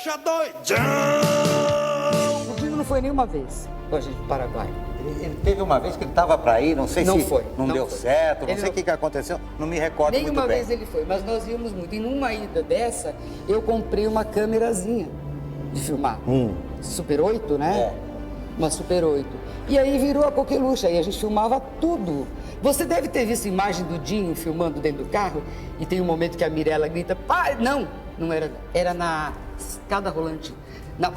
deixa doidão. O Dinho não foi nenhuma vez com a gente pro Paraguai. Ele teve uma vez que ele estava para ir, não sei Não se foi, não não deu foi. certo, não Ele sei o não- que aconteceu, não me recordo muito Nenhuma bem. vez ele foi, mas nós íamos muito. E numa ida dessa, eu comprei uma câmerazinha de filmar. Super 8, né? É. Uma Super 8. E aí virou a coqueluche, aí a gente filmava tudo. Você deve ter visto a imagem do Dinho filmando dentro do carro e tem um momento que a Mirella grita, pai, não era, era na escada rolante, na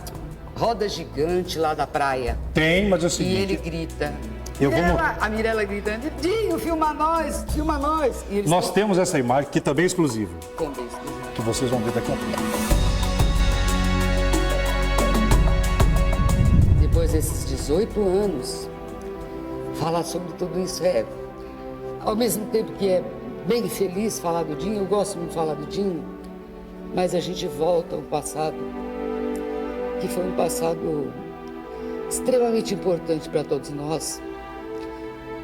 roda gigante lá da praia. Tem, mas é o E seguinte... ele grita, Eu vou a Mirella gritando, Dinho, filma nós, filma nós. E eles Nós temos essa imagem que também é exclusiva, também. que vocês vão ver daqui a pouco. Depois desses 18 anos, falar sobre tudo isso é, ao mesmo tempo que é bem feliz falar do Dinho, eu gosto muito de falar do Dinho, mas a gente volta ao passado, que foi um passado extremamente importante para todos nós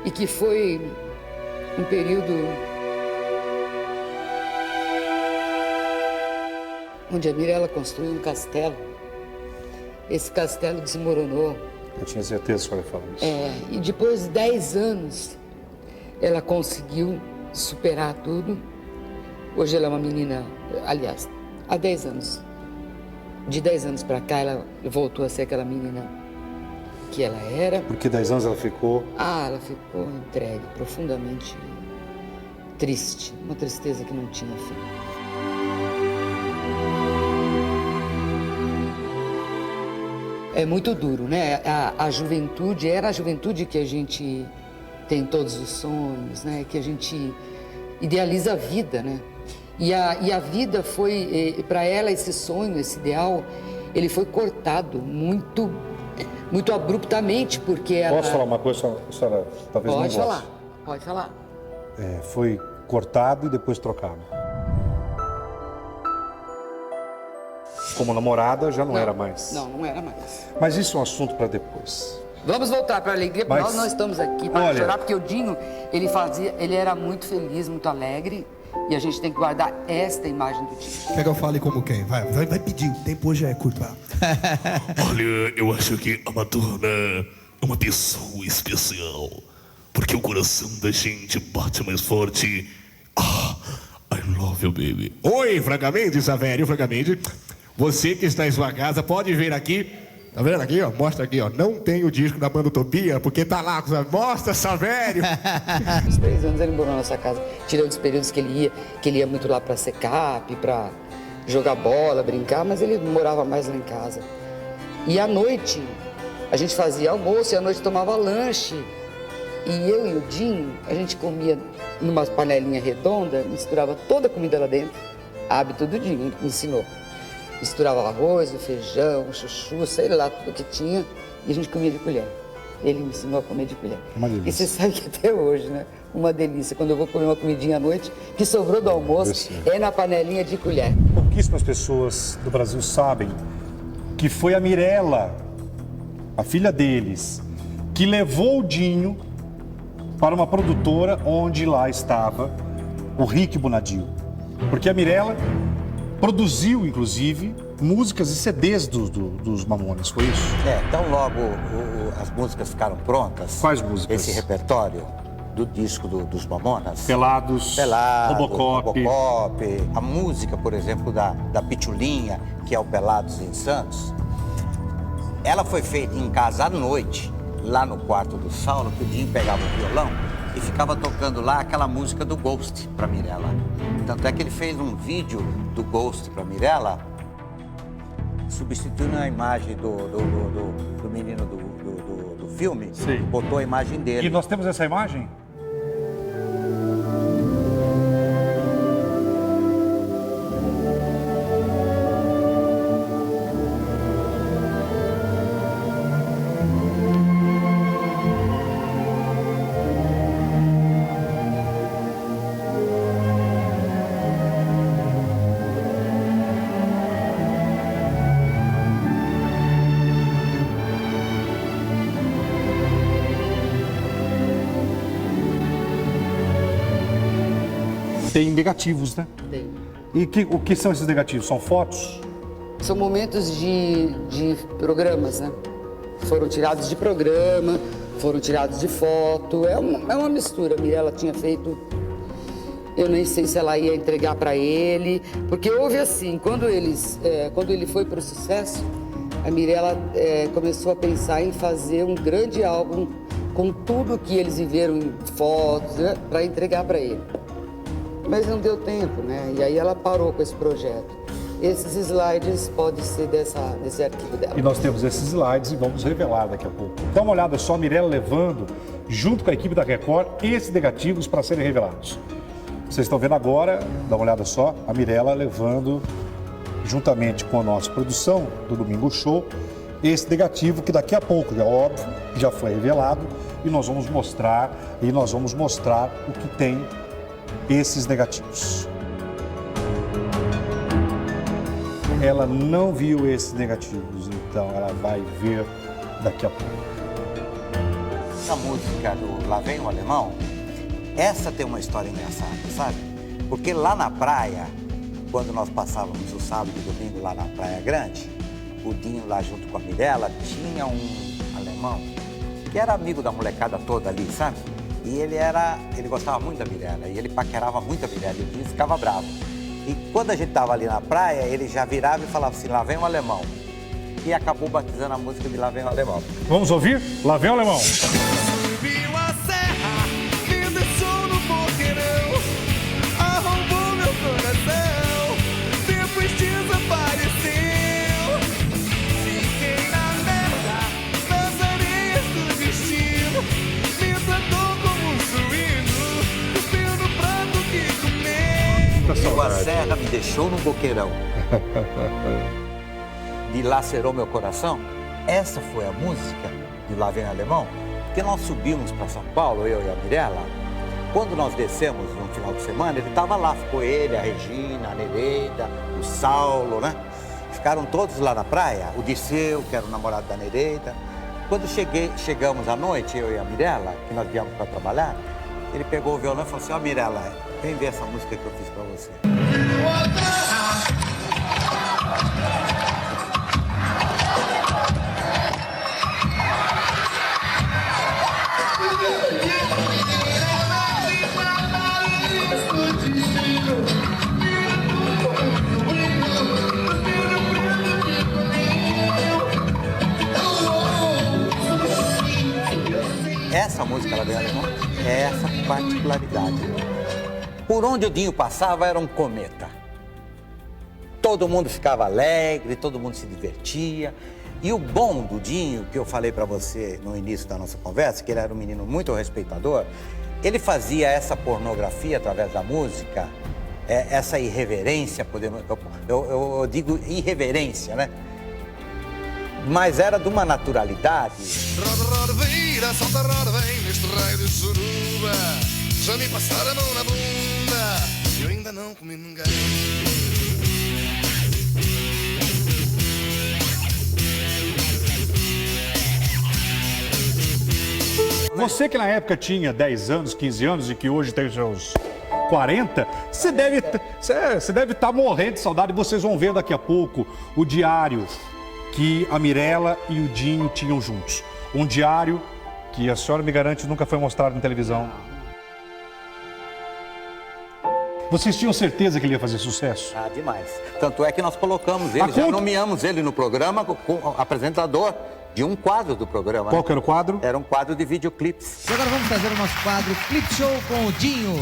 e que foi um período onde a Mirella construiu um castelo. Esse castelo desmoronou. Eu tinha certeza que você ia falar isso. E depois de 10 anos, ela conseguiu superar tudo. Hoje ela é uma menina, aliás, há 10 anos. De 10 anos para cá, ela voltou a ser aquela menina que ela era. Porque 10 anos ela ficou... Ela ficou entregue, profundamente triste. Uma tristeza que não tinha fim. É muito duro, né? A juventude, era a juventude que a gente tem todos os sonhos, né? Que a gente idealiza a vida, né? E a vida foi, para ela, esse sonho, esse ideal, ele foi cortado muito abruptamente, porque ela... Posso falar uma coisa, a senhora talvez não Pode goste? falar, pode falar. Foi cortado e depois trocado. Como namorada, já não era mais. Não era mais. Mas isso é um assunto para depois. Vamos voltar para a alegria, porque Mas, nós não estamos aqui para olha, chorar, porque o Dinho, ele era muito feliz, muito alegre, e a gente tem que guardar esta imagem do Dinho. Quer que eu fale como quem? Vai pedir, o tempo hoje é curto. Olha, eu acho que a Madonna é uma pessoa especial. Porque o coração da gente bate mais forte. I love you, baby. Oi, francamente, Savério, francamente. Você que está em sua casa pode ver aqui. Tá vendo aqui, ó? Mostra aqui, ó. Não tem o disco da banda Utopia, porque tá lá. Mostra, Savério. Uns 3 anos ele morou na nossa casa, tirando os períodos que ele ia muito lá para secap, para jogar bola, brincar, mas ele morava mais lá em casa. E à noite, a gente fazia almoço e à noite tomava lanche. E eu e o Dinho, a gente comia numa panelinha redonda, misturava toda a comida lá dentro. Hábito do Dinho, me ensinou. Misturava o arroz, o feijão, o chuchu, sei lá, tudo que tinha, e a gente comia de colher. Ele me ensinou a comer de colher. Uma delícia. E você sabe que até hoje, né? Uma delícia. Quando eu vou comer uma comidinha à noite, que sobrou do almoço, é na panelinha de colher. Pouquíssimas pessoas do Brasil sabem que foi a Mirella, a filha deles, que levou o Dinho para uma produtora onde lá estava o Rick Bonadio. Porque a Mirella produziu, inclusive, músicas e CDs dos Mamonas, foi isso? Então logo as músicas ficaram prontas. Quais músicas? Esse repertório do disco dos Mamonas. Pelados, Robocop. A música, por exemplo, da Pitulinha, que é o Pelados em Santos, ela foi feita em casa à noite, lá no quarto do Saulo, que o Dinho pegava o violão e ficava tocando lá aquela música do Ghost para Mirella. Tanto é que ele fez um vídeo do Ghost para Mirella, substituindo a imagem do menino do filme, Sim. botou a imagem dele. E nós temos essa imagem? Tem negativos, né? Tem. E o que são esses negativos? São fotos? são momentos de programas, né? Foram tirados de programa, foram tirados de foto, é uma mistura. A Mirella tinha feito, eu nem sei se ela ia entregar para ele, porque houve assim, quando ele foi para o sucesso, a Mirella começou a pensar em fazer um grande álbum com tudo que eles viveram em fotos, né, para entregar para ele. Mas não deu tempo, né? E aí ela parou com esse projeto. Esses slides podem ser desse arquivo dela. E nós temos esses slides e vamos revelar daqui a pouco. Dá uma olhada só, a Mirella levando, junto com a equipe da Record, esses negativos para serem revelados. Vocês estão vendo agora, dá uma olhada só, a Mirella levando, juntamente com a nossa produção do Domingo Show, esse negativo que daqui a pouco, é óbvio, já foi revelado, e nós vamos mostrar o que tem esses negativos. Ela não viu esses negativos, então ela vai ver daqui a pouco. A música do Lá Vem o Alemão, essa tem uma história engraçada, sabe? Porque lá na praia, quando nós passávamos o sábado e domingo lá na Praia Grande, o Dinho lá junto com a Mirella, tinha um alemão que era amigo da molecada toda ali, sabe? E ele gostava muito da Mirella, e ele paquerava muito a Mirella, e o Dinho ficava bravo. E quando a gente tava ali na praia, ele já virava e falava assim, lá vem o alemão. E acabou batizando a música de Lá Vem o Alemão. Vamos ouvir? Lá vem o alemão. Subiu a serra, me deixou no boqueirão, arrombou meu coração, depois desapareceu. Fiquei na merda, nas areias do destino, me tratou como um suíno, cuspiu no prato que comeu. Subiu a serra, me deixou no boqueirão. Dilacerou meu coração. Essa foi a música de Lá Vem o Alemão, porque nós subimos para São Paulo, eu e a Mirella. Quando nós descemos no final de semana, ele estava lá, ficou ele, a Regina, a Nereida, o Saulo, né? Ficaram todos lá na praia, o Disseu, que era o namorado da Nereida. Quando chegamos à noite, eu e a Mirella, que nós viemos para trabalhar, ele pegou o violão e falou assim, ó Mirella, vem ver essa música que eu fiz para você. Essa música, Lá Vem o Alemão, é essa particularidade. Por onde o Dinho passava era um cometa. Todo mundo ficava alegre, todo mundo se divertia. E o bom do Dinho, que eu falei para você no início da nossa conversa, que ele era um menino muito respeitador, ele fazia essa pornografia através da música, essa irreverência, eu digo irreverência, né? Mas era de uma naturalidade. Roda, vira, solta, roda, vem neste raio de suruba. Já me passaram a mão na bunda, eu ainda não comi ninguém. Você que na época tinha 10 anos, 15 anos e que hoje tem os seus 40, você deve estar morrendo de saudade. Vocês vão ver daqui a pouco o diário que a Mirella e o Dinho tinham juntos. Um diário que a senhora me garante nunca foi mostrado na televisão. Vocês tinham certeza que ele ia fazer sucesso? Ah, demais. Tanto é que nós colocamos ele, já nomeamos ele no programa como apresentador de um quadro do programa. Qual que era o quadro? Era um quadro de videoclipes. E agora vamos fazer o nosso quadro Clip Show com o Dinho.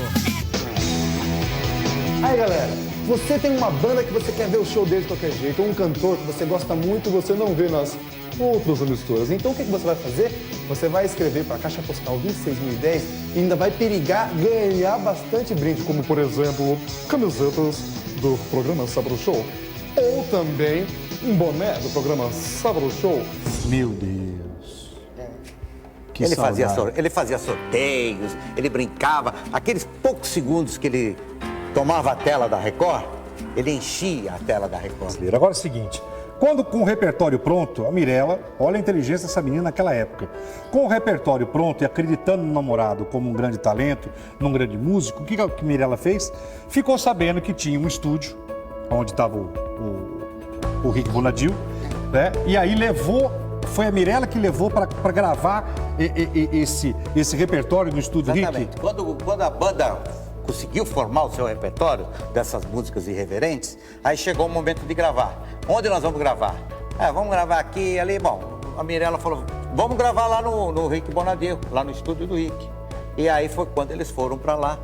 Aí galera, você tem uma banda que você quer ver o show dele de qualquer jeito, ou um cantor que você gosta muito e você não vê nas outras emissoras. Então o que você vai fazer? Você vai escrever para a Caixa Postal 26010 e ainda vai perigar ganhar bastante brinde, como por exemplo, camisetas do programa Sábado Show. Ou também um boné do programa Sábado Show. Meu Deus. Que Ele saudade. fazia sorteios, ele brincava. Aqueles poucos segundos que ele tomava a tela da Record, ele enchia a tela da Record. Agora é o seguinte, quando com o repertório pronto, a Mirella, olha a inteligência dessa menina naquela época, com o repertório pronto e acreditando no namorado como um grande talento, num grande músico, o que a Mirella fez? Ficou sabendo que tinha um estúdio, onde estava o o Rick Bonadio, né? E aí foi a Mirella que levou para gravar esse repertório no estúdio Exatamente. Rick? Quando a banda conseguiu formar o seu repertório dessas músicas irreverentes, aí chegou o momento de gravar. Onde nós vamos gravar? Vamos gravar aqui e ali. Bom, a Mirella falou, vamos gravar lá no Rick Bonadio, lá no estúdio do Rick. E aí foi quando eles foram para lá.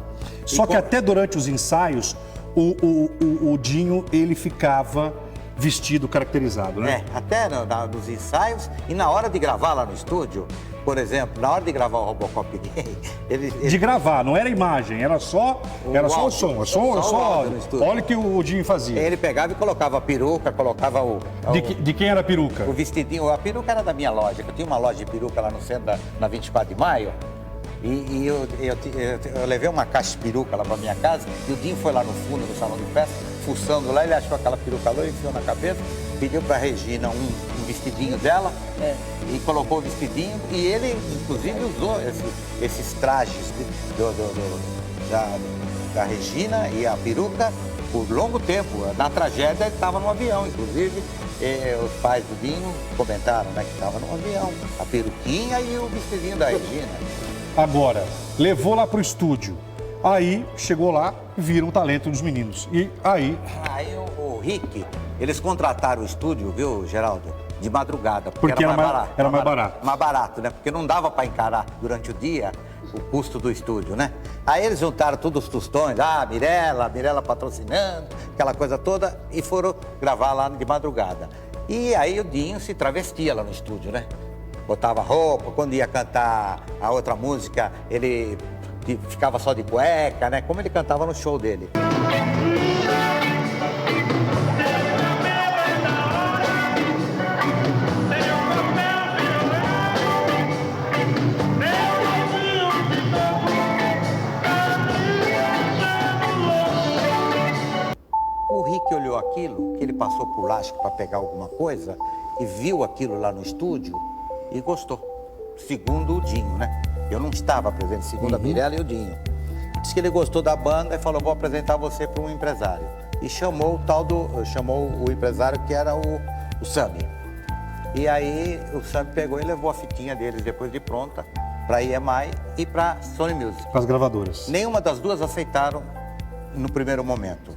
Só que até durante os ensaios, o Dinho, ele ficava vestido, caracterizado, né? Até nos ensaios e na hora de gravar lá no estúdio, por exemplo, na hora de gravar o Robocop Gay, De gravar, não era imagem, era só o som. Olha o que o Dinho fazia. Ele pegava e colocava a peruca, colocava De quem era a peruca? o vestidinho. A peruca era da minha loja, eu tinha uma loja de peruca lá no centro, na 24 de maio. E eu levei uma caixa de peruca lá pra minha casa e o Dinho foi lá no fundo do salão de festa, fuçando lá, ele achou aquela peruca loira, enfiou na cabeça, pediu pra Regina um vestidinho dela e colocou o vestidinho e ele, inclusive, usou esses trajes da Regina e a peruca por longo tempo. Na tragédia ele estava no avião, inclusive os pais do Dinho comentaram, né, que estava no avião, a peruquinha e o vestidinho da Regina. Agora, levou lá pro estúdio. Aí, chegou lá, viram o talento dos meninos. E aí... Aí o Rick, eles contrataram o estúdio, viu, Geraldo? De madrugada. Porque era mais barato. Mais barato, né? Porque não dava para encarar durante o dia o custo do estúdio, né? Aí eles juntaram todos os tostões, Mirella patrocinando, aquela coisa toda, e foram gravar lá de madrugada. E aí o Dinho se travestia lá no estúdio, né? Botava roupa, quando ia cantar a outra música, ele ficava só de cueca, né? Como ele cantava no show dele. O Rick olhou aquilo, que ele passou por lá, acho que para pegar alguma coisa, e viu aquilo lá no estúdio e gostou. Segundo o Dinho, né? Eu não estava presente, segundo a Mirella e o Dinho. Disse que ele gostou da banda e falou, vou apresentar você para um empresário. E chamou o empresário que era o Sammy. E aí o Sammy pegou e levou a fitinha deles depois de pronta para a EMI e para Sony Music. Para as gravadoras. Nenhuma das duas aceitaram no primeiro momento.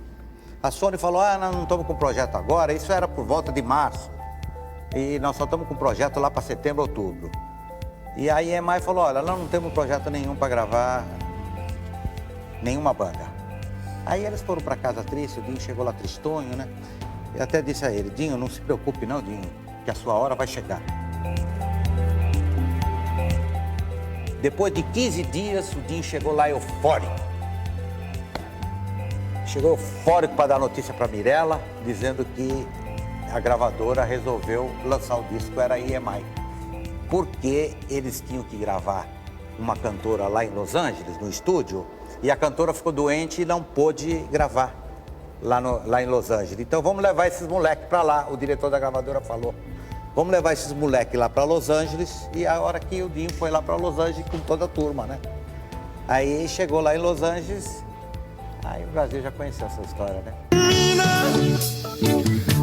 A Sony falou, nós não estamos com projeto agora, isso era por volta de março. E nós só estamos com projeto lá para setembro, outubro. E aí a EMI falou, olha, nós não temos projeto nenhum para gravar nenhuma banda. Aí eles foram para casa triste, o Dinho chegou lá tristonho, né? Eu até disse a ele, Dinho, não se preocupe não, Dinho, que a sua hora vai chegar. Depois de 15 dias, o Dinho chegou lá eufórico. Chegou eufórico para dar notícia para Mirella, dizendo que a gravadora resolveu lançar o disco, era a EMI. Porque eles tinham que gravar uma cantora lá em Los Angeles, no estúdio, e a cantora ficou doente e não pôde gravar lá em Los Angeles. Então vamos levar esses moleques para lá, o diretor da gravadora falou. Vamos levar esses moleques lá para Los Angeles, e a hora que o Dinho foi lá para Los Angeles com toda a turma, né? Aí chegou lá em Los Angeles, aí o Brasil já conheceu essa história, né?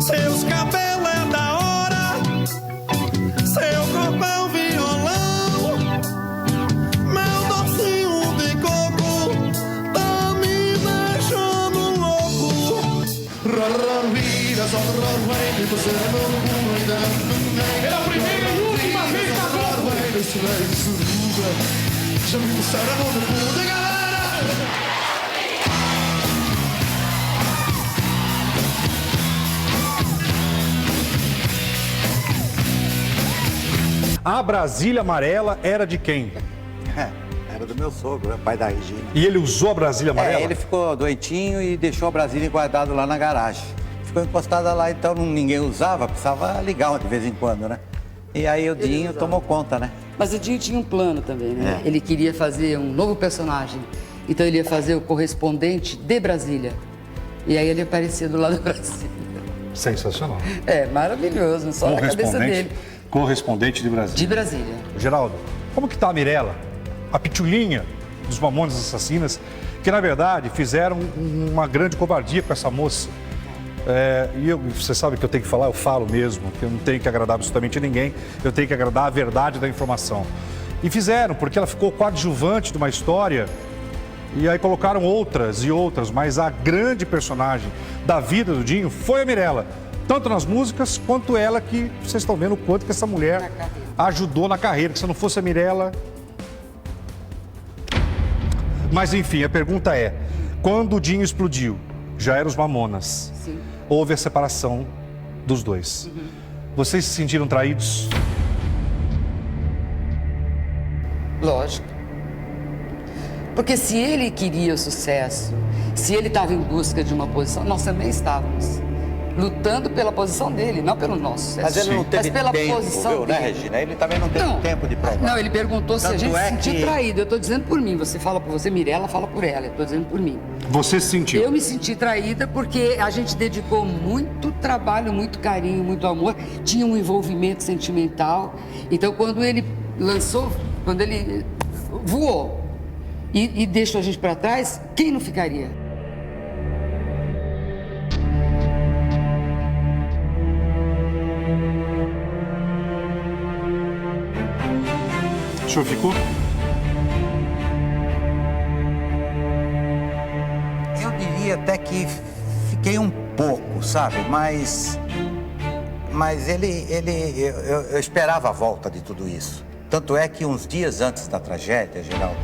Seus cabelos é da hora, seu corpo é um violão, meu docinho de coco tá me deixando louco. Pela primeira e última vez na Globo. Já me mostraram no mundo, galera. A Brasília Amarela era de quem? Era do meu sogro, né? Pai da Regina. E ele usou a Brasília Amarela? Ele ficou doentinho e deixou a Brasília guardada lá na garagem. Ficou encostada lá, então ninguém usava, precisava ligar de vez em quando, né? E aí o Dinho tomou conta, né? Mas o Dinho tinha um plano também, né? Ele queria fazer um novo personagem. Então ele ia fazer o correspondente de Brasília. E aí ele aparecia do lado da Brasília. Sensacional. É, maravilhoso, só na cabeça dele. Correspondente de Brasília. De Brasília. Geraldo, como que tá a Mirella? A pitulinha dos Mamonas Assassinas, que na verdade fizeram uma grande covardia com essa moça. E você sabe que eu tenho que falar, eu falo mesmo, que eu não tenho que agradar absolutamente ninguém, eu tenho que agradar a verdade da informação. E fizeram, porque ela ficou coadjuvante de uma história, e aí colocaram outras e outras, mas a grande personagem da vida do Dinho foi a Mirella. Tanto nas músicas, quanto ela, que vocês estão vendo o quanto que essa mulher ajudou na carreira, que se não fosse a Mirella... Mas enfim, a pergunta é, quando o Dinho explodiu, já eram os Mamonas. Sim. Houve a separação dos dois. Vocês se sentiram traídos? Lógico. Porque se ele queria o sucesso, se ele estava em busca de uma posição, nós também estávamos. Lutando pela posição dele, não pelo nosso sucesso. Mas ele não teve pela tempo, posição viu, né, dele. Regina? Ele também não teve tempo de provar. Não, ele perguntou se a Tanto gente é se sentia que- traído. Eu estou dizendo por mim. Você fala por você, Mirella fala por ela. Eu estou dizendo por mim. Você se sentiu? Eu me senti traída porque a gente dedicou muito trabalho, muito carinho, muito amor. Tinha um envolvimento sentimental. Então, quando ele lançou, quando ele voou e deixou a gente para trás, quem não ficaria? O senhor ficou? Eu diria até que fiquei um pouco, sabe? Mas eu esperava a volta de tudo isso. Tanto é que uns dias antes da tragédia, Geraldo,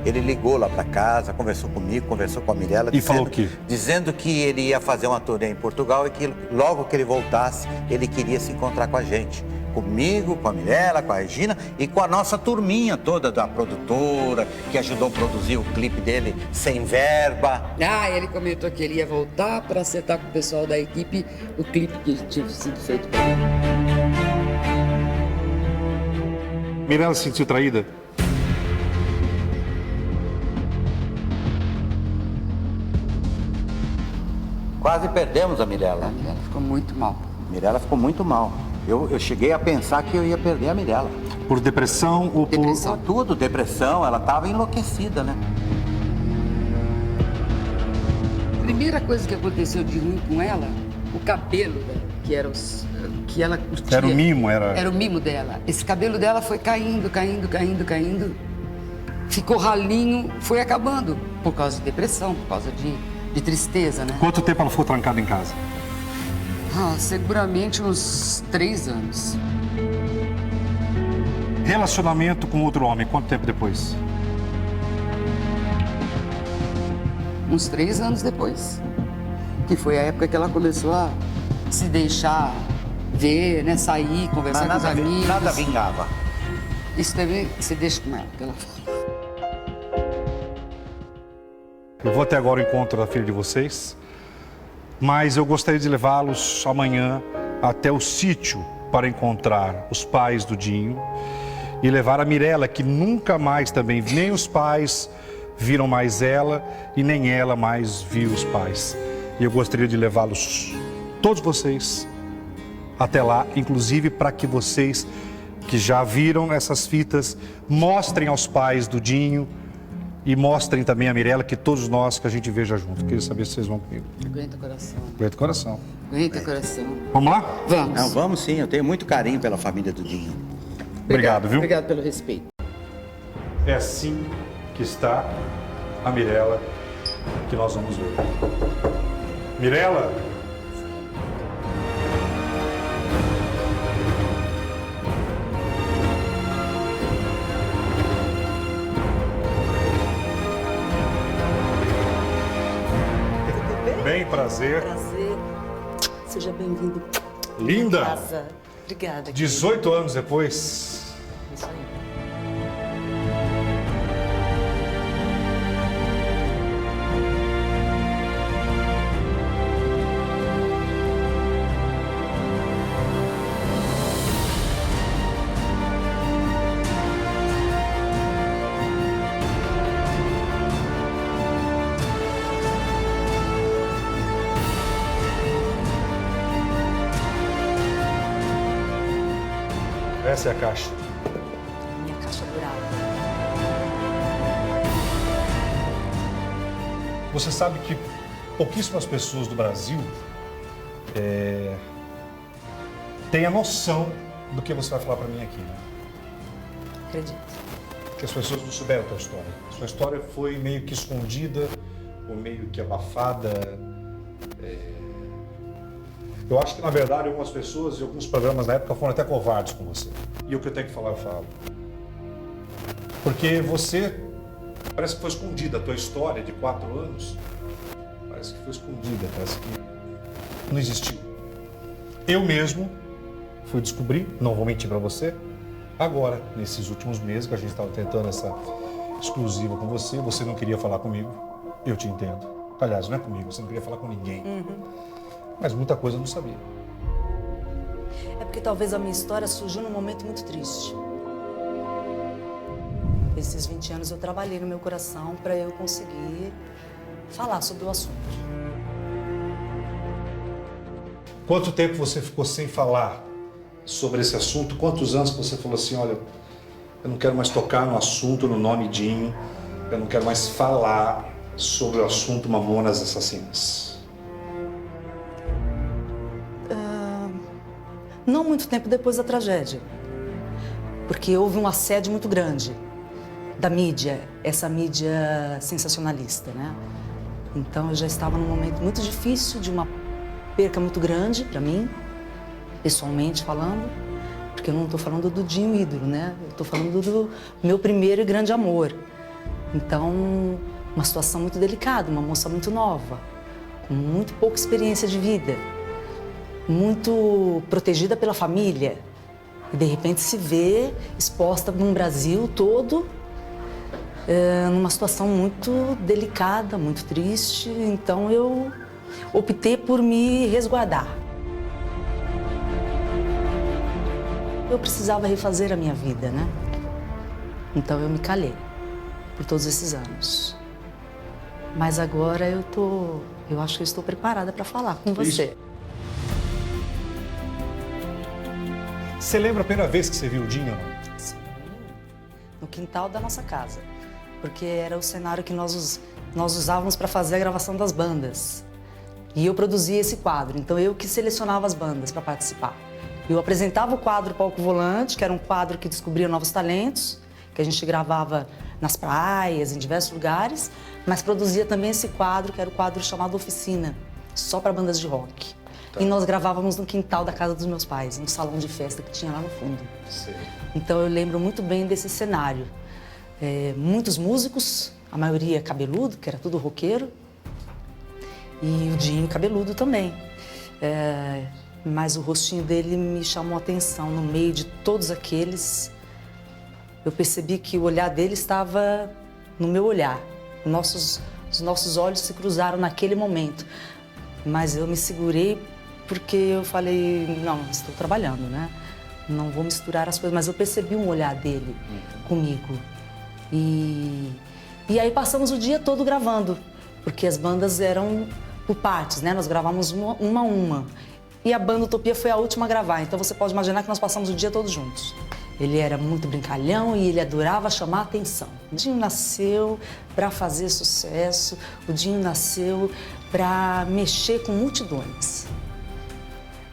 ele ligou lá para casa, conversou comigo, conversou com a Mirella. E falou o quê? Dizendo que ele ia fazer uma turnê em Portugal e que logo que ele voltasse, ele queria se encontrar com a gente. Comigo, com a Mirella, com a Regina e com a nossa turminha toda da produtora, que ajudou a produzir o clipe dele sem verba. Ah, ele comentou que ele ia voltar para acertar com o pessoal da equipe o clipe que tinha sido feito para ele. Mirella se sentiu traída? Quase perdemos a Mirella. Ela ficou muito mal. Mirella ficou muito mal. Eu cheguei a pensar que eu ia perder a Mirella. Por depressão ou por... Depressão. Tudo, depressão, ela estava enlouquecida, né? A primeira coisa que aconteceu de ruim com ela, o cabelo dela, que ela curtia. Era o mimo, Era o mimo dela. Esse cabelo dela foi caindo. Ficou ralinho, foi acabando. Por causa de depressão, por causa de tristeza, né? Quanto tempo ela ficou trancada em casa? Seguramente uns 3 anos. Relacionamento com outro homem, quanto tempo depois? Uns 3 anos depois. Que foi a época que ela começou a se deixar ver, né? Sair, conversar com os amigos. Nada vingava. Isso também você deixa com ela, que ela fala. Eu vou até agora ao encontro da filha de vocês, mas eu gostaria de levá-los amanhã até o sítio para encontrar os pais do Dinho e levar a Mirella, que nunca mais também, nem os pais viram mais ela e nem ela mais viu os pais. E eu gostaria de levá-los, todos vocês, até lá, inclusive para que vocês que já viram essas fitas mostrem aos pais do Dinho e mostrem também a Mirella, que todos nós que a gente veja junto. Queria saber se vocês vão comigo. Aguenta o coração. Aguenta o coração. Aguenta o coração. Vamos lá? Vamos. Não, vamos sim, eu tenho muito carinho pela família do Dinho. Obrigado, viu? Obrigado pelo respeito. É assim que está a Mirella, que nós vamos ver. Mirella! Bem, prazer. Prazer. Seja bem-vindo. Linda! à casa. Obrigada. 18 anos depois. Isso aí. Essa é a caixa. Minha caixa dourada. Você sabe que pouquíssimas pessoas do Brasil tenha noção do que você vai falar para mim aqui, né? Acredito. Porque as pessoas não souberam a tua história. Sua história foi meio que escondida, ou meio que abafada. Eu acho que, na verdade, algumas pessoas e alguns programas na época foram até covardes com você. E o que eu tenho que falar, eu falo. Porque você, parece que foi escondida. A tua história de 4 anos, parece que foi escondida, parece que não existiu. Eu mesmo fui descobrir, não vou mentir para você, agora, nesses últimos meses que a gente estava tentando essa exclusiva com você, você não queria falar comigo, eu te entendo. Aliás, não é comigo, você não queria falar com ninguém. Mas muita coisa eu não sabia. É porque talvez a minha história surgiu num momento muito triste. Esses 20 anos eu trabalhei no meu coração para eu conseguir falar sobre o assunto. Quanto tempo você ficou sem falar sobre esse assunto? Quantos anos você falou assim, olha, eu não quero mais tocar no assunto, no nome Dinho, eu não quero mais falar sobre o assunto Mamonas Assassinas? Não muito tempo depois da tragédia, porque houve um assédio muito grande da mídia, essa mídia sensacionalista, né? Então eu já estava num momento muito difícil, de uma perca muito grande para mim, pessoalmente falando, porque eu não estou falando do Dinho ídolo, né? Eu estou falando do meu primeiro e grande amor. Então, uma situação muito delicada, uma moça muito nova, com muito pouca experiência de vida, muito protegida pela família, e de repente se vê exposta num Brasil todo, numa situação muito delicada, muito triste. Então eu optei por me resguardar. Eu precisava refazer a minha vida, né? Então eu me calei por todos esses anos. Mas agora eu acho que eu estou preparada para falar com você. Você lembra a primeira vez que você viu o Dinho? Sim, no quintal da nossa casa, porque era o cenário que nós usávamos para fazer a gravação das bandas. E eu produzia esse quadro, então eu que selecionava as bandas para participar. Eu apresentava o quadro Palco Volante, que era um quadro que descobria novos talentos, que a gente gravava nas praias, em diversos lugares, mas produzia também esse quadro, que era o quadro chamado Oficina, só para bandas de rock. E nós gravávamos no quintal da casa dos meus pais, no salão de festa que tinha lá no fundo. Sim. Então eu lembro muito bem desse cenário. Muitos músicos, a maioria cabeludo, que era tudo roqueiro, e o Dinho cabeludo também. Mas o rostinho dele me chamou a atenção. No meio de todos aqueles, eu percebi que o olhar dele estava no meu olhar. Os nossos olhos se cruzaram naquele momento. Mas eu me segurei porque eu falei, não, estou trabalhando, né? Não vou misturar as coisas. Mas eu percebi um olhar dele comigo. E aí passamos o dia todo gravando, porque as bandas eram por partes, né? Nós gravamos uma a uma. E a banda Utopia foi a última a gravar, então você pode imaginar que nós passamos o dia todo juntos. Ele era muito brincalhão e ele adorava chamar a atenção. O Dinho nasceu para fazer sucesso, o Dinho nasceu para mexer com multidões.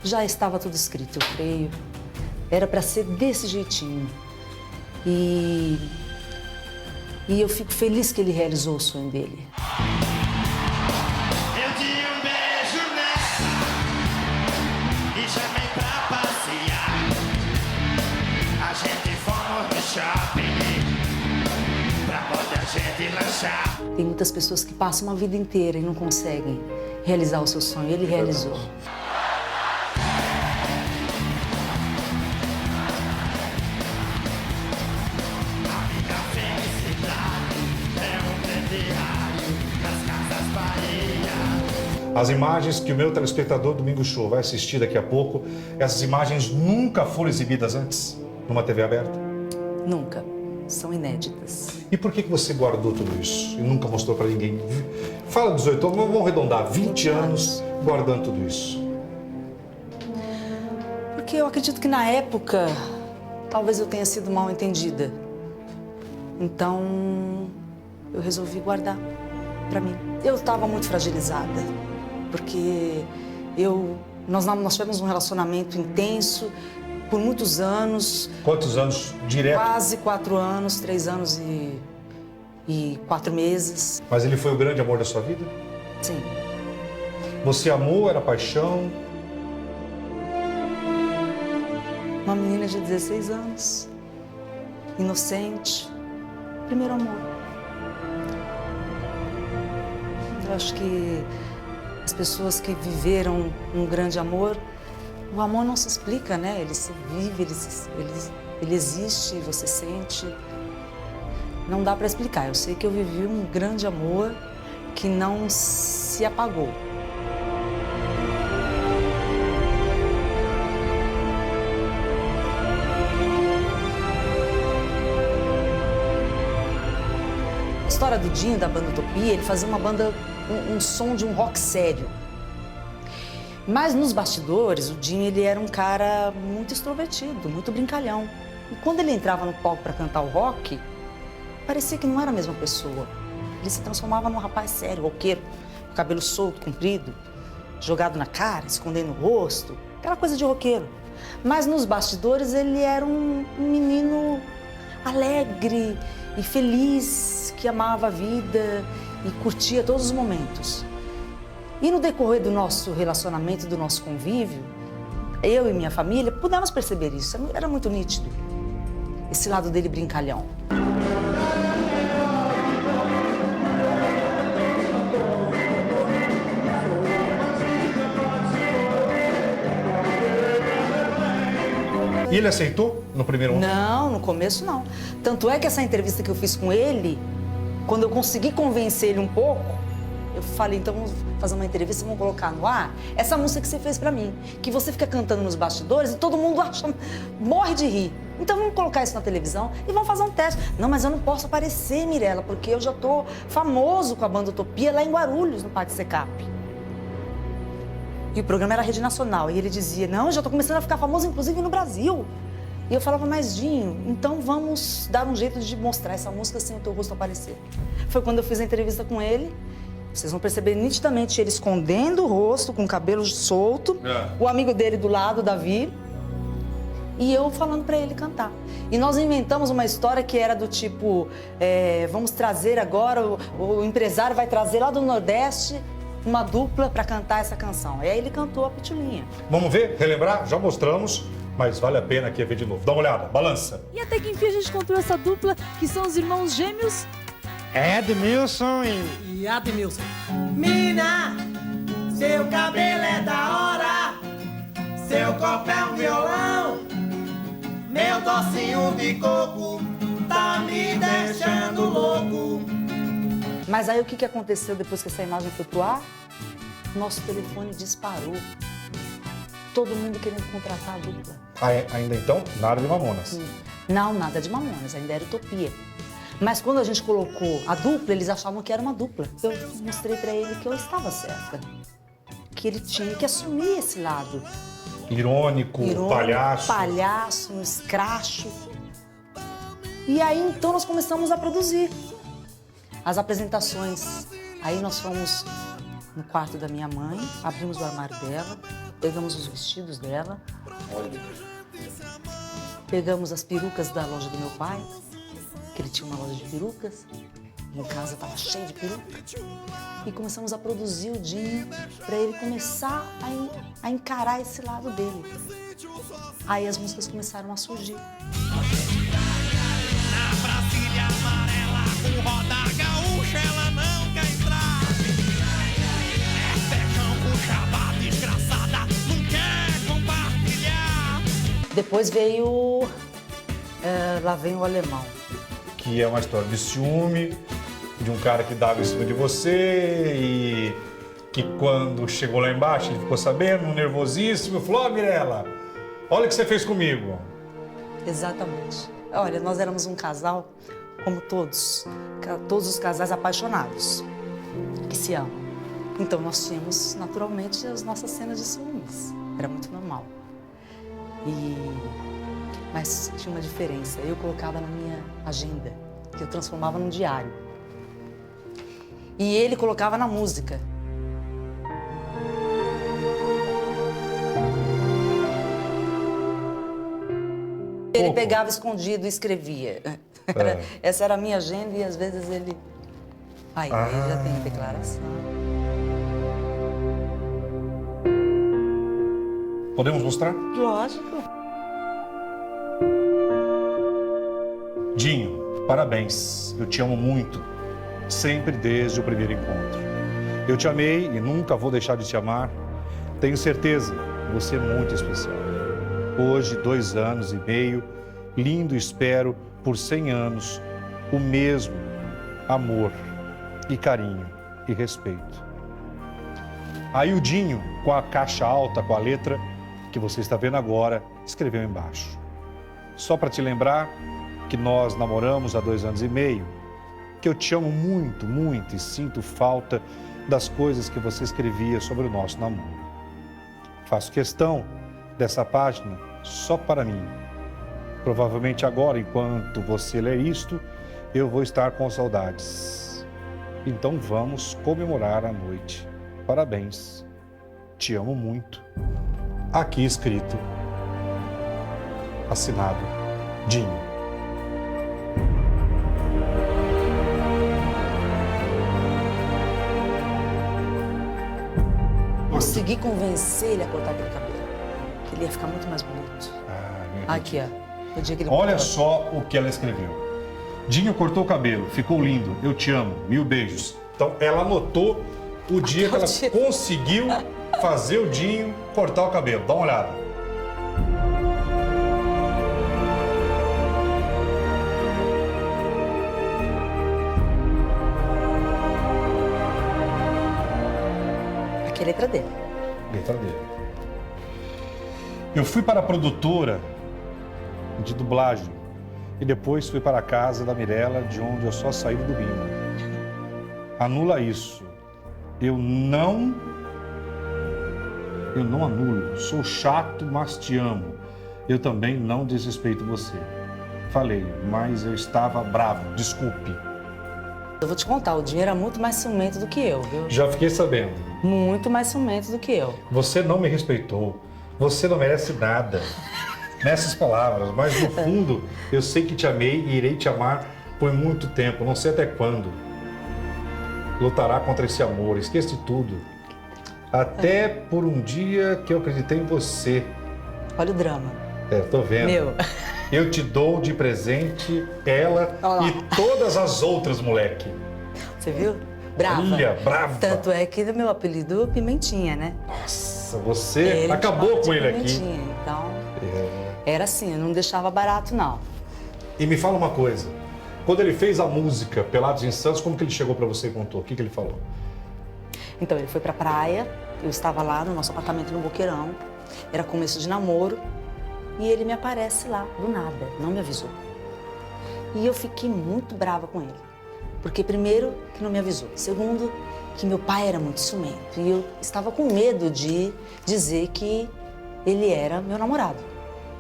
Já estava tudo escrito, eu creio. Era para ser desse jeitinho. E eu fico feliz que ele realizou o sonho dele. Eu dei um beijo nela e chamei pra passear. A gente fomos no shopping pra poder a gente lanchar. Tem muitas pessoas que passam uma vida inteira e não conseguem realizar o seu sonho. Ele realizou. As imagens que o meu telespectador Domingo Show vai assistir daqui a pouco, essas imagens nunca foram exibidas antes numa TV aberta? Nunca. São inéditas. E por que você guardou tudo isso e nunca mostrou pra ninguém? Fala 18 anos, vamos arredondar, 20 anos guardando tudo isso. Porque eu acredito que na época, talvez eu tenha sido mal entendida. Então, eu resolvi guardar pra mim. Eu estava muito fragilizada, porque eu Nós tivemos um relacionamento intenso por muitos anos. Quantos anos direto? Quase 4 anos, 3 anos e 4 meses. Mas ele foi o grande amor da sua vida? Sim. Você amou, era paixão? Uma menina de 16 anos, inocente, primeiro amor. Eu acho que as pessoas que viveram um grande amor, o amor não se explica, né? Ele se vive, ele existe, você sente. Não dá para explicar. Eu sei que eu vivi um grande amor que não se apagou. A história do Dinho, da banda Utopia, ele fazia uma banda, um som de um rock sério. Mas nos bastidores, o Dinho ele era um cara muito extrovertido, muito brincalhão. E quando ele entrava no palco para cantar o rock, parecia que não era a mesma pessoa. Ele se transformava num rapaz sério, roqueiro, com cabelo solto, comprido, jogado na cara, escondendo o rosto, aquela coisa de roqueiro. Mas nos bastidores ele era um menino alegre e feliz, que amava a vida e curtia todos os momentos. E no decorrer do nosso relacionamento, do nosso convívio, eu e minha família pudemos perceber isso, era muito nítido, esse lado dele brincalhão. E ele aceitou no primeiro momento? Não, no começo não. Tanto é que essa entrevista que eu fiz com ele, quando eu consegui convencer ele um pouco, eu falei, então vamos fazer uma entrevista, vamos colocar no ar essa música que você fez pra mim, que você fica cantando nos bastidores e todo mundo acha, morre de rir. Então vamos colocar isso na televisão e vamos fazer um teste. Não, mas eu não posso aparecer, Mirella, porque eu já tô famoso com a banda Utopia lá em Guarulhos, no Parque Secap. E o programa era Rede Nacional. E ele dizia, não, eu já tô começando a ficar famoso, inclusive no Brasil. E eu falava, mas Dinho, então vamos dar um jeito de mostrar essa música sem o teu rosto aparecer. Foi quando eu fiz a entrevista com ele. Vocês vão perceber nitidamente ele escondendo o rosto, com o cabelo solto. O amigo dele do lado, Davi. E eu falando pra ele cantar. E nós inventamos uma história que era do tipo, vamos trazer agora, o empresário vai trazer lá do Nordeste uma dupla pra cantar essa canção. E aí ele cantou a Pitulinha. Vamos ver, relembrar? Já mostramos, mas vale a pena aqui ver de novo. Dá uma olhada, balança. E até que enfim a gente encontrou essa dupla, que são os irmãos gêmeos Edmilson e Admilson. Mina, seu cabelo é da hora, seu corpo é um violão, meu docinho de coco tá me deixando louco. Mas aí o que aconteceu depois que essa imagem foi pro ar? Nosso telefone disparou. Todo mundo querendo contratar a dupla. Ainda então, nada de Mamonas. Não, nada de Mamonas, ainda era Utopia. Mas quando a gente colocou a dupla, eles achavam que era uma dupla. Eu mostrei pra ele que eu estava certa. Que ele tinha que assumir esse lado. Irônico, palhaço. Palhaço, um escracho. E aí, então, nós começamos a produzir as apresentações. Aí nós fomos no quarto da minha mãe, abrimos o armário dela, pegamos os vestidos dela, pegamos as perucas da loja do meu pai, que ele tinha uma loja de perucas, em casa estava cheio de peruca, e começamos a produzir o Dinho para ele começar a encarar esse lado dele. Aí as músicas começaram a surgir. Na Brasília amarela, com roda gaúcha, ela não quer entrar. É feijão com chavada desgraçada, não quer compartilhar. Depois veio Lá Vem o Alemão. Que é uma história de ciúme, de um cara que dava em cima de você e que quando chegou lá embaixo ele ficou sabendo, nervosíssimo, falou, Mirella, olha o que você fez comigo. Exatamente. Olha, nós éramos um casal, como todos os casais apaixonados, que se amam. Então nós tínhamos, naturalmente, as nossas cenas de ciúmes. Era muito normal. Mas tinha uma diferença. Eu colocava na minha agenda, que eu transformava num diário. E ele colocava na música. ele pouco. pegava escondido e escrevia. Essa era a minha agenda e às vezes ele... Aí já tem declaração. Podemos mostrar? Lógico. Dinho, parabéns. Eu te amo muito. Sempre desde o primeiro encontro. Eu te amei e nunca vou deixar de te amar. Tenho certeza, você é muito especial. Hoje, 2 anos e meio, lindo, espero, por 100 anos, o mesmo amor e carinho e respeito. Aí o Dinho, com a caixa alta, com a letra que você está vendo agora, escreveu embaixo. Só para te lembrar que nós namoramos há 2 anos e meio, que eu te amo muito, muito e sinto falta das coisas que você escrevia sobre o nosso namoro. Faço questão dessa página só para mim. Provavelmente agora, enquanto você ler isto, eu vou estar com saudades. Então vamos comemorar a noite. Parabéns. Te amo muito. Aqui escrito. Assinado, Dinho. Consegui convencer ele a cortar aquele cabelo. Que ele ia ficar muito mais bonito. Aqui, ó. O dia que ele Olha cortou. só o que ela escreveu. Dinho cortou o cabelo, ficou lindo, eu te amo, 1000 beijos. Então ela anotou o dia que ela conseguiu fazer o Dinho cortar o cabelo. Dá uma olhada. Aqui é a letra dele. Letra dele. Eu fui para a produtora de dublagem e depois fui para a casa da Mirella, de onde eu só saí no domingo. Anula isso. Eu não anulo. Sou chato, mas te amo. Eu também não desrespeito você. Falei, mas eu estava bravo. Desculpe. Eu vou te contar, o Dinho era muito mais ciumento do que eu, viu? Já fiquei sabendo. Muito mais ciumento do que eu. Você não me respeitou. Você não merece nada. Nessas palavras, mas no fundo eu sei que te amei e irei te amar por muito tempo, não sei até quando. Lutará contra esse amor, esqueça de tudo. Até por um dia que eu acreditei em você. Olha o drama. Tô vendo. Meu. Eu te dou de presente ela e todas as outras, moleque. Você viu? Brava. Olha, brava. Tanto é que meu apelido Pimentinha, né? Nossa, você acabou com ele aqui. Então, era assim, eu não deixava barato, não. E me fala uma coisa. Quando ele fez a música Pelados em Santos, como que ele chegou pra você e contou? O que ele falou? Então, ele foi pra praia, eu estava lá no nosso apartamento no Boqueirão, era começo de namoro, e ele me aparece lá, do nada, não me avisou. E eu fiquei muito brava com ele. Porque, primeiro, que não me avisou. Segundo, que meu pai era muito ciumento. E eu estava com medo de dizer que ele era meu namorado.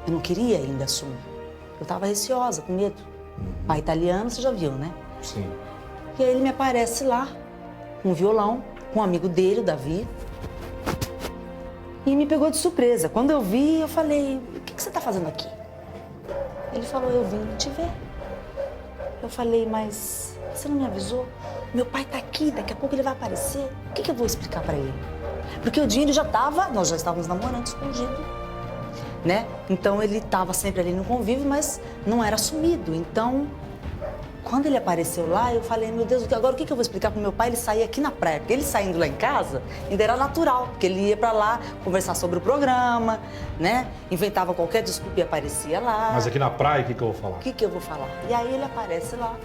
Eu não queria ainda assumir. Eu estava receosa, com medo. Pai italiano, você já viu, né? Sim. E aí ele me aparece lá, com um violão, com um amigo dele, o Davi. E me pegou de surpresa. Quando eu vi, eu falei, o que você está fazendo aqui? Ele falou, eu vim te ver. Eu falei, mas você não me avisou? Meu pai tá aqui, daqui a pouco ele vai aparecer. O que eu vou explicar pra ele? Porque o Dinho, ele já tava, nós já estávamos namorando escondido, né? Então ele tava sempre ali no convívio, mas não era assumido. Então, quando ele apareceu lá, eu falei, meu Deus, agora o que eu vou explicar pro meu pai? Ele sair aqui na praia. Porque ele saindo lá em casa, ainda era natural, porque ele ia pra lá conversar sobre o programa, né? Inventava qualquer desculpa e aparecia lá. Mas aqui na praia, o que eu vou falar? O que eu vou falar? E aí ele aparece lá.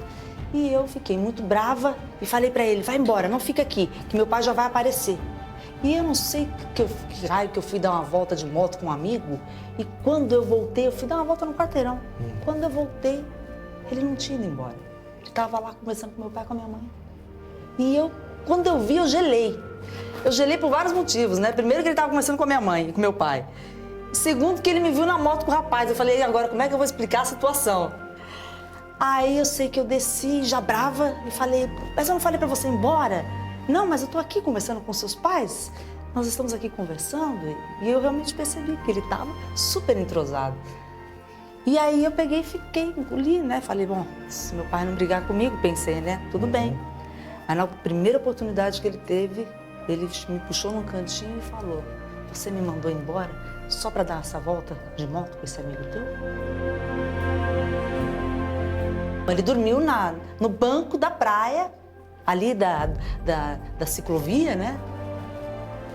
E eu fiquei muito brava e falei pra ele, vai embora, não fica aqui, que meu pai já vai aparecer. E eu não sei que raio que eu fui dar uma volta de moto com um amigo, e quando eu voltei, eu fui dar uma volta no quarteirão. Quando eu voltei, ele não tinha ido embora. Ele estava lá conversando com meu pai e com a minha mãe. E eu, quando eu vi, eu gelei. Eu gelei por vários motivos, né? Primeiro que ele estava conversando com a minha mãe e com meu pai. Segundo que ele me viu na moto com o rapaz. Eu falei, e agora, como é que eu vou explicar a situação? Aí eu sei que eu desci já brava e falei, mas eu não falei pra você ir embora? Não, mas eu tô aqui conversando com seus pais. Nós estamos aqui conversando. E eu realmente percebi que ele estava super entrosado. E aí eu peguei e fiquei, engoli, né? Falei, bom, se meu pai não brigar comigo, pensei, né? Tudo bem. Aí na primeira oportunidade que ele teve, ele me puxou num cantinho e falou, você me mandou embora só para dar essa volta de moto com esse amigo teu? Ele dormiu no banco da praia, ali da ciclovia, né?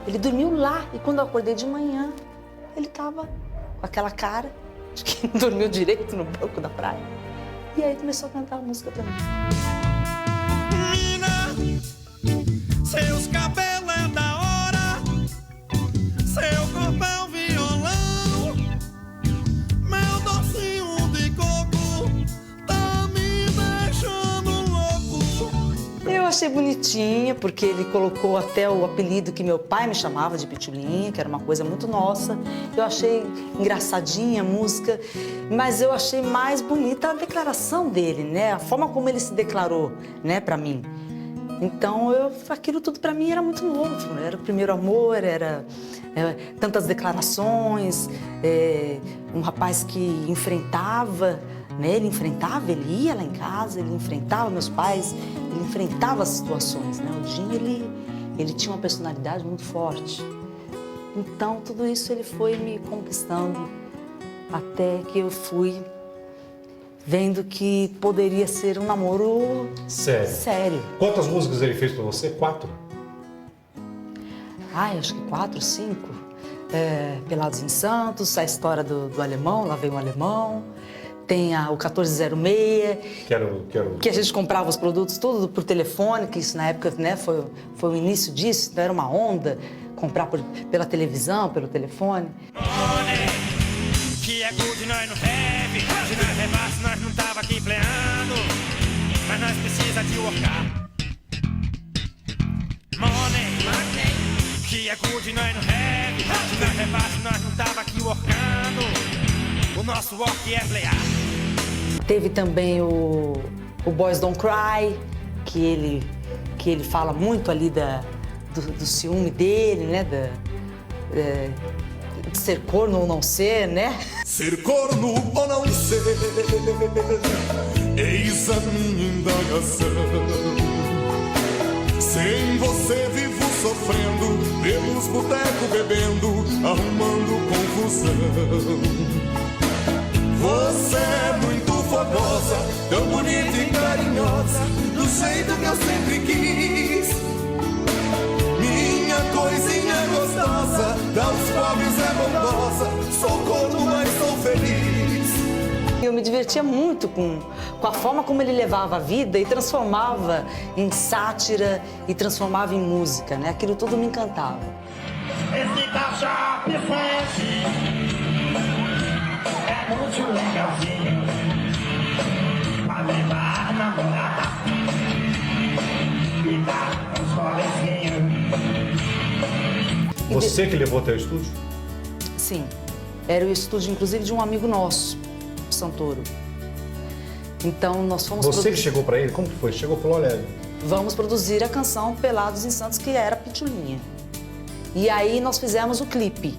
Ele dormiu lá e quando eu acordei de manhã, ele tava com aquela cara de que dormiu direito no banco da praia. E aí começou a cantar a música pra mim. Menina, seus cabelos é da hora, seu corpo é um violão, meu docinho de coco tá me deixando louco. Eu achei bonitinha, porque ele colocou até o apelido que meu pai me chamava de Pitulinha, que era uma coisa muito nossa. Eu achei engraçadinha a música, mas eu achei mais bonita a declaração dele, né? A forma como ele se declarou, né, pra mim. Então, aquilo tudo pra mim era muito novo. Era o primeiro amor, era tantas declarações, um rapaz que enfrentava, né? Ele ia lá em casa, ele enfrentava meus pais, ele enfrentava as situações, né? O Dinho, ele tinha uma personalidade muito forte. Então, tudo isso ele foi me conquistando até que eu fui vendo que poderia ser um namoro sério. Quantas músicas ele fez pra você? 4? Ai, acho que 4, 5. Pelados em Santos, a história do alemão, lá veio um alemão. Tem o 1406, que a gente comprava os produtos tudo por telefone, que isso na época, né, foi o início disso, então era uma onda comprar pela televisão, pelo telefone. Que é good, nós não bebe, se nós rebasse, nós não tava aqui pleando, mas nós precisa de workar. Money, que é good, nós não bebe, se nós rebasse, nós não tava aqui workando, o nosso work é plear. Teve também o Boys Don't Cry, que ele fala muito ali do ciúme dele, né, de ser corno ou não ser, né? Ser corno ou não ser, eis a minha indagação. Sem você vivo sofrendo, pelos botecos bebendo, arrumando confusão. Você é muito fogosa, tão bonita e carinhosa, do jeito que eu sempre quis. Minha coisinha gostosa, aos pobres é bondosa, sou corno, mas sou feliz. Eu me divertia muito com a forma como ele levava a vida e transformava em sátira e transformava em música, né? Aquilo tudo me encantava. Esse cachorro pifante é muito legalzinho pra levar namorada e dar uns rolezinhos. Você que levou até o estúdio? Sim, era o estúdio inclusive de um amigo nosso, Santoro. Então nós fomos Você que chegou pra ele? Como que foi? Chegou e falou, olha... Vamos produzir a canção Pelados em Santos, que era Pitulinha. E aí nós fizemos o clipe.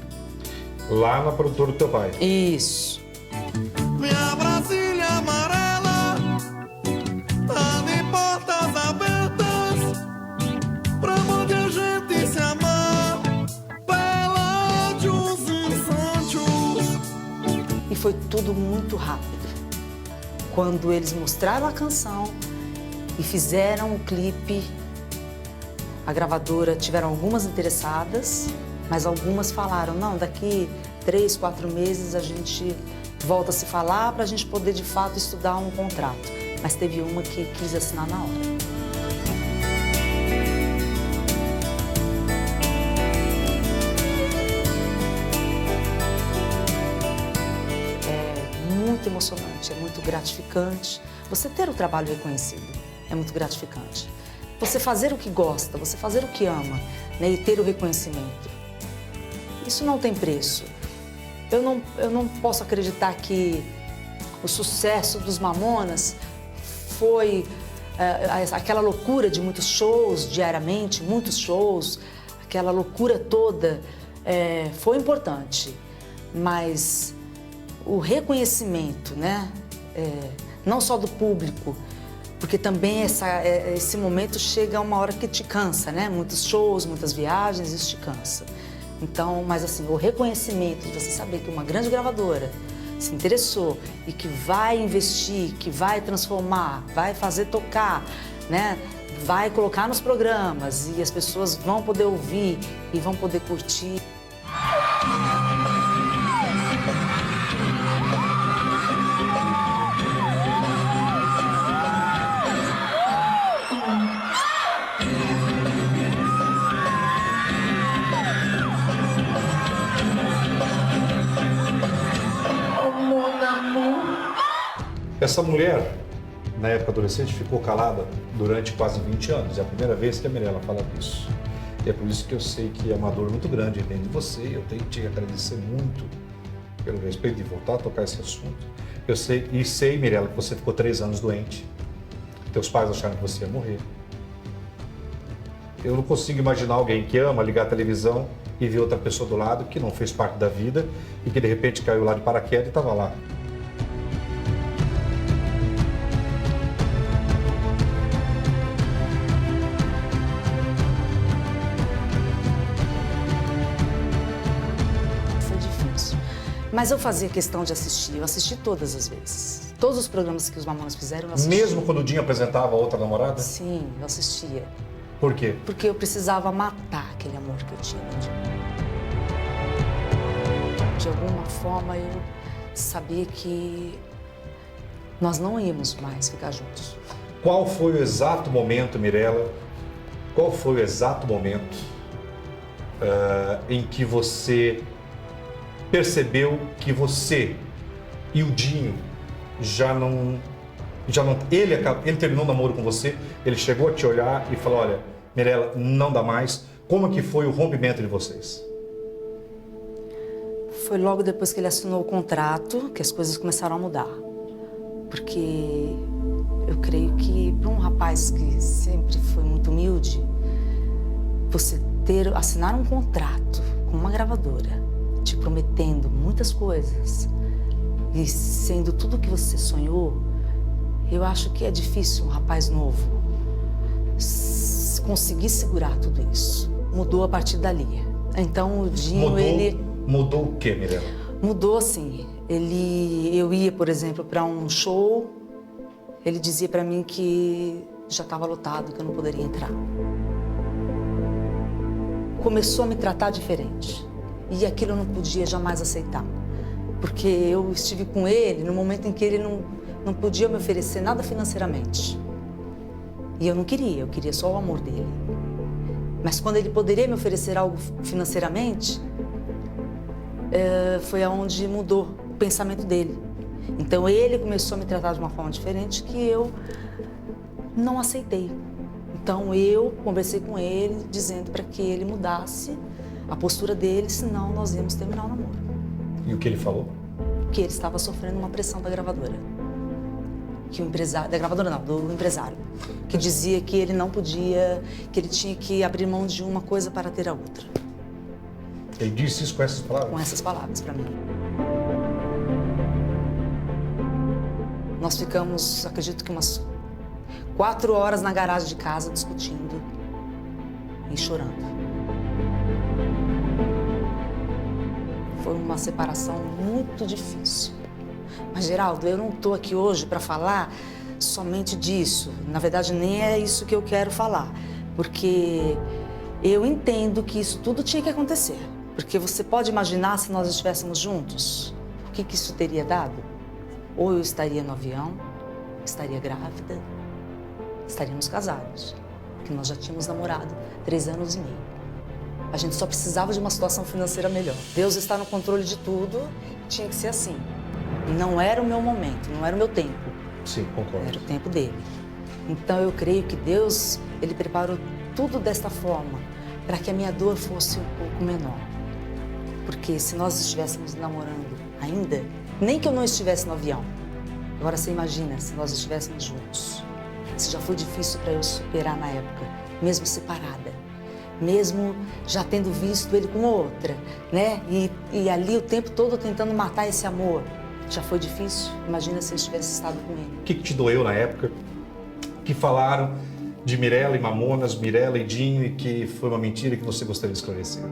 Lá na produtora do teu pai? Isso. Minha Brasília amarela tá de portas abertas pra onde a gente se amar, Pelados em Santos. E foi tudo muito rápido. Quando eles mostraram a canção e fizeram o clipe, a gravadora tiveram algumas interessadas, mas algumas falaram, não, daqui 3, 4 meses a gente volta a se falar para a gente poder, de fato, estudar um contrato. Mas teve uma que quis assinar na hora. É muito emocionante, é muito gratificante. Você ter o trabalho reconhecido é muito gratificante. Você fazer o que gosta, você fazer o que ama, né, e ter o reconhecimento. Isso não tem preço. Eu não posso acreditar que o sucesso dos Mamonas foi aquela loucura de muitos shows diariamente, muitos shows, aquela loucura toda. Foi importante, mas o reconhecimento, né? Não só do público, porque também esse momento chega a uma hora que te cansa, né? Muitos shows, muitas viagens, isso te cansa. Então, mas assim, o reconhecimento de você saber que uma grande gravadora se interessou e que vai investir, que vai transformar, vai fazer tocar, né? Vai colocar nos programas e as pessoas vão poder ouvir e vão poder curtir. Essa mulher, na época adolescente, ficou calada durante quase 20 anos. É a primeira vez que a Mirella fala disso. E é por isso que eu sei que é uma dor muito grande dentro de você. Eu tenho que te agradecer muito pelo respeito de voltar a tocar esse assunto. Eu sei, Mirella, que você ficou 3 anos doente. Teus pais acharam que você ia morrer. Eu não consigo imaginar alguém que ama ligar a televisão e ver outra pessoa do lado que não fez parte da vida e que de repente caiu lá de paraquedas e estava lá. Mas eu fazia questão de assistir, eu assisti todas as vezes. Todos os programas que os Mamonas fizeram, eu assisti. Mesmo quando o Dinho apresentava a outra namorada? Sim, eu assistia. Por quê? Porque eu precisava matar aquele amor que eu tinha no Dinho. De alguma forma, eu sabia que nós não íamos mais ficar juntos. Qual foi o exato momento, Mirella, qual foi o exato momento em que você percebeu que você e o Dinho ele terminou o namoro com você, ele chegou a te olhar e falou, olha, Mirella, não dá mais. Como que foi o rompimento de vocês? Foi logo depois que ele assinou o contrato que as coisas começaram a mudar. Porque eu creio que para um rapaz que sempre foi muito humilde, você assinar um contrato com uma gravadora, te prometendo muitas coisas e sendo tudo o que você sonhou, eu acho que é difícil um rapaz novo conseguir segurar tudo isso. Mudou a partir dali. Então o Dinho, Mudou o quê, Mirella? Mudou assim. Eu ia, por exemplo, para um show, ele dizia para mim que já estava lotado, que eu não poderia entrar. Começou a me tratar diferente. E aquilo eu não podia jamais aceitar, porque eu estive com ele no momento em que ele não podia me oferecer nada financeiramente. E eu não queria, eu queria só o amor dele. Mas quando ele poderia me oferecer algo financeiramente, foi aonde mudou o pensamento dele. Então ele começou a me tratar de uma forma diferente que eu não aceitei. Então eu conversei com ele dizendo para que ele mudasse a postura dele, senão nós íamos terminar o namoro. E o que ele falou? Que ele estava sofrendo uma pressão da gravadora. Que o empresário, da gravadora não, do empresário, que dizia que ele não podia, que ele tinha que abrir mão de uma coisa para ter a outra. Ele disse isso com essas palavras? Com essas palavras para mim. Nós ficamos, acredito que umas 4 horas na garagem de casa discutindo e chorando. Foi uma separação muito difícil. Mas, Geraldo, eu não estou aqui hoje para falar somente disso. Na verdade, nem é isso que eu quero falar. Porque eu entendo que isso tudo tinha que acontecer. Porque você pode imaginar se nós estivéssemos juntos, o que isso teria dado? Ou eu estaria no avião, estaria grávida, estaríamos casados. Porque nós já tínhamos namorado 3 anos e meio. A gente só precisava de uma situação financeira melhor. Deus está no controle de tudo, tinha que ser assim. E não era o meu momento, não era o meu tempo. Sim, concordo. Era o tempo dele. Então eu creio que Deus, ele preparou tudo desta forma para que a minha dor fosse um pouco menor. Porque se nós estivéssemos namorando ainda, nem que eu não estivesse no avião. Agora você imagina se nós estivéssemos juntos. Isso já foi difícil para eu superar na época, mesmo separada. Mesmo já tendo visto ele com outra, né? E ali o tempo todo tentando matar esse amor. já foi difícil. Imagina se eu tivesse estado com ele. O que te doeu na época que falaram de Mirella e Mamonas, Mirella e Dinho, e que foi uma mentira que você gostaria de esclarecer?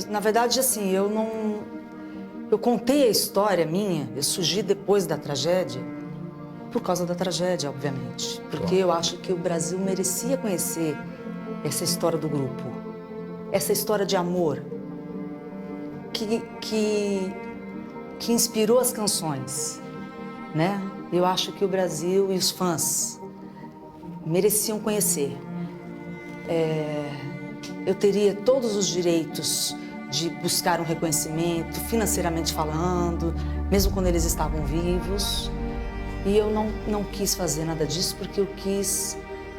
Na verdade, assim, eu contei a história minha, eu surgi depois da tragédia, por causa da tragédia, obviamente. Porque eu acho que o Brasil merecia conhecer essa história do grupo, essa história de amor que inspirou as canções, né? Eu acho que o Brasil e os fãs mereciam conhecer. Eu teria todos os direitos de buscar um reconhecimento, financeiramente falando, mesmo quando eles estavam vivos. E eu não quis fazer nada disso porque eu quis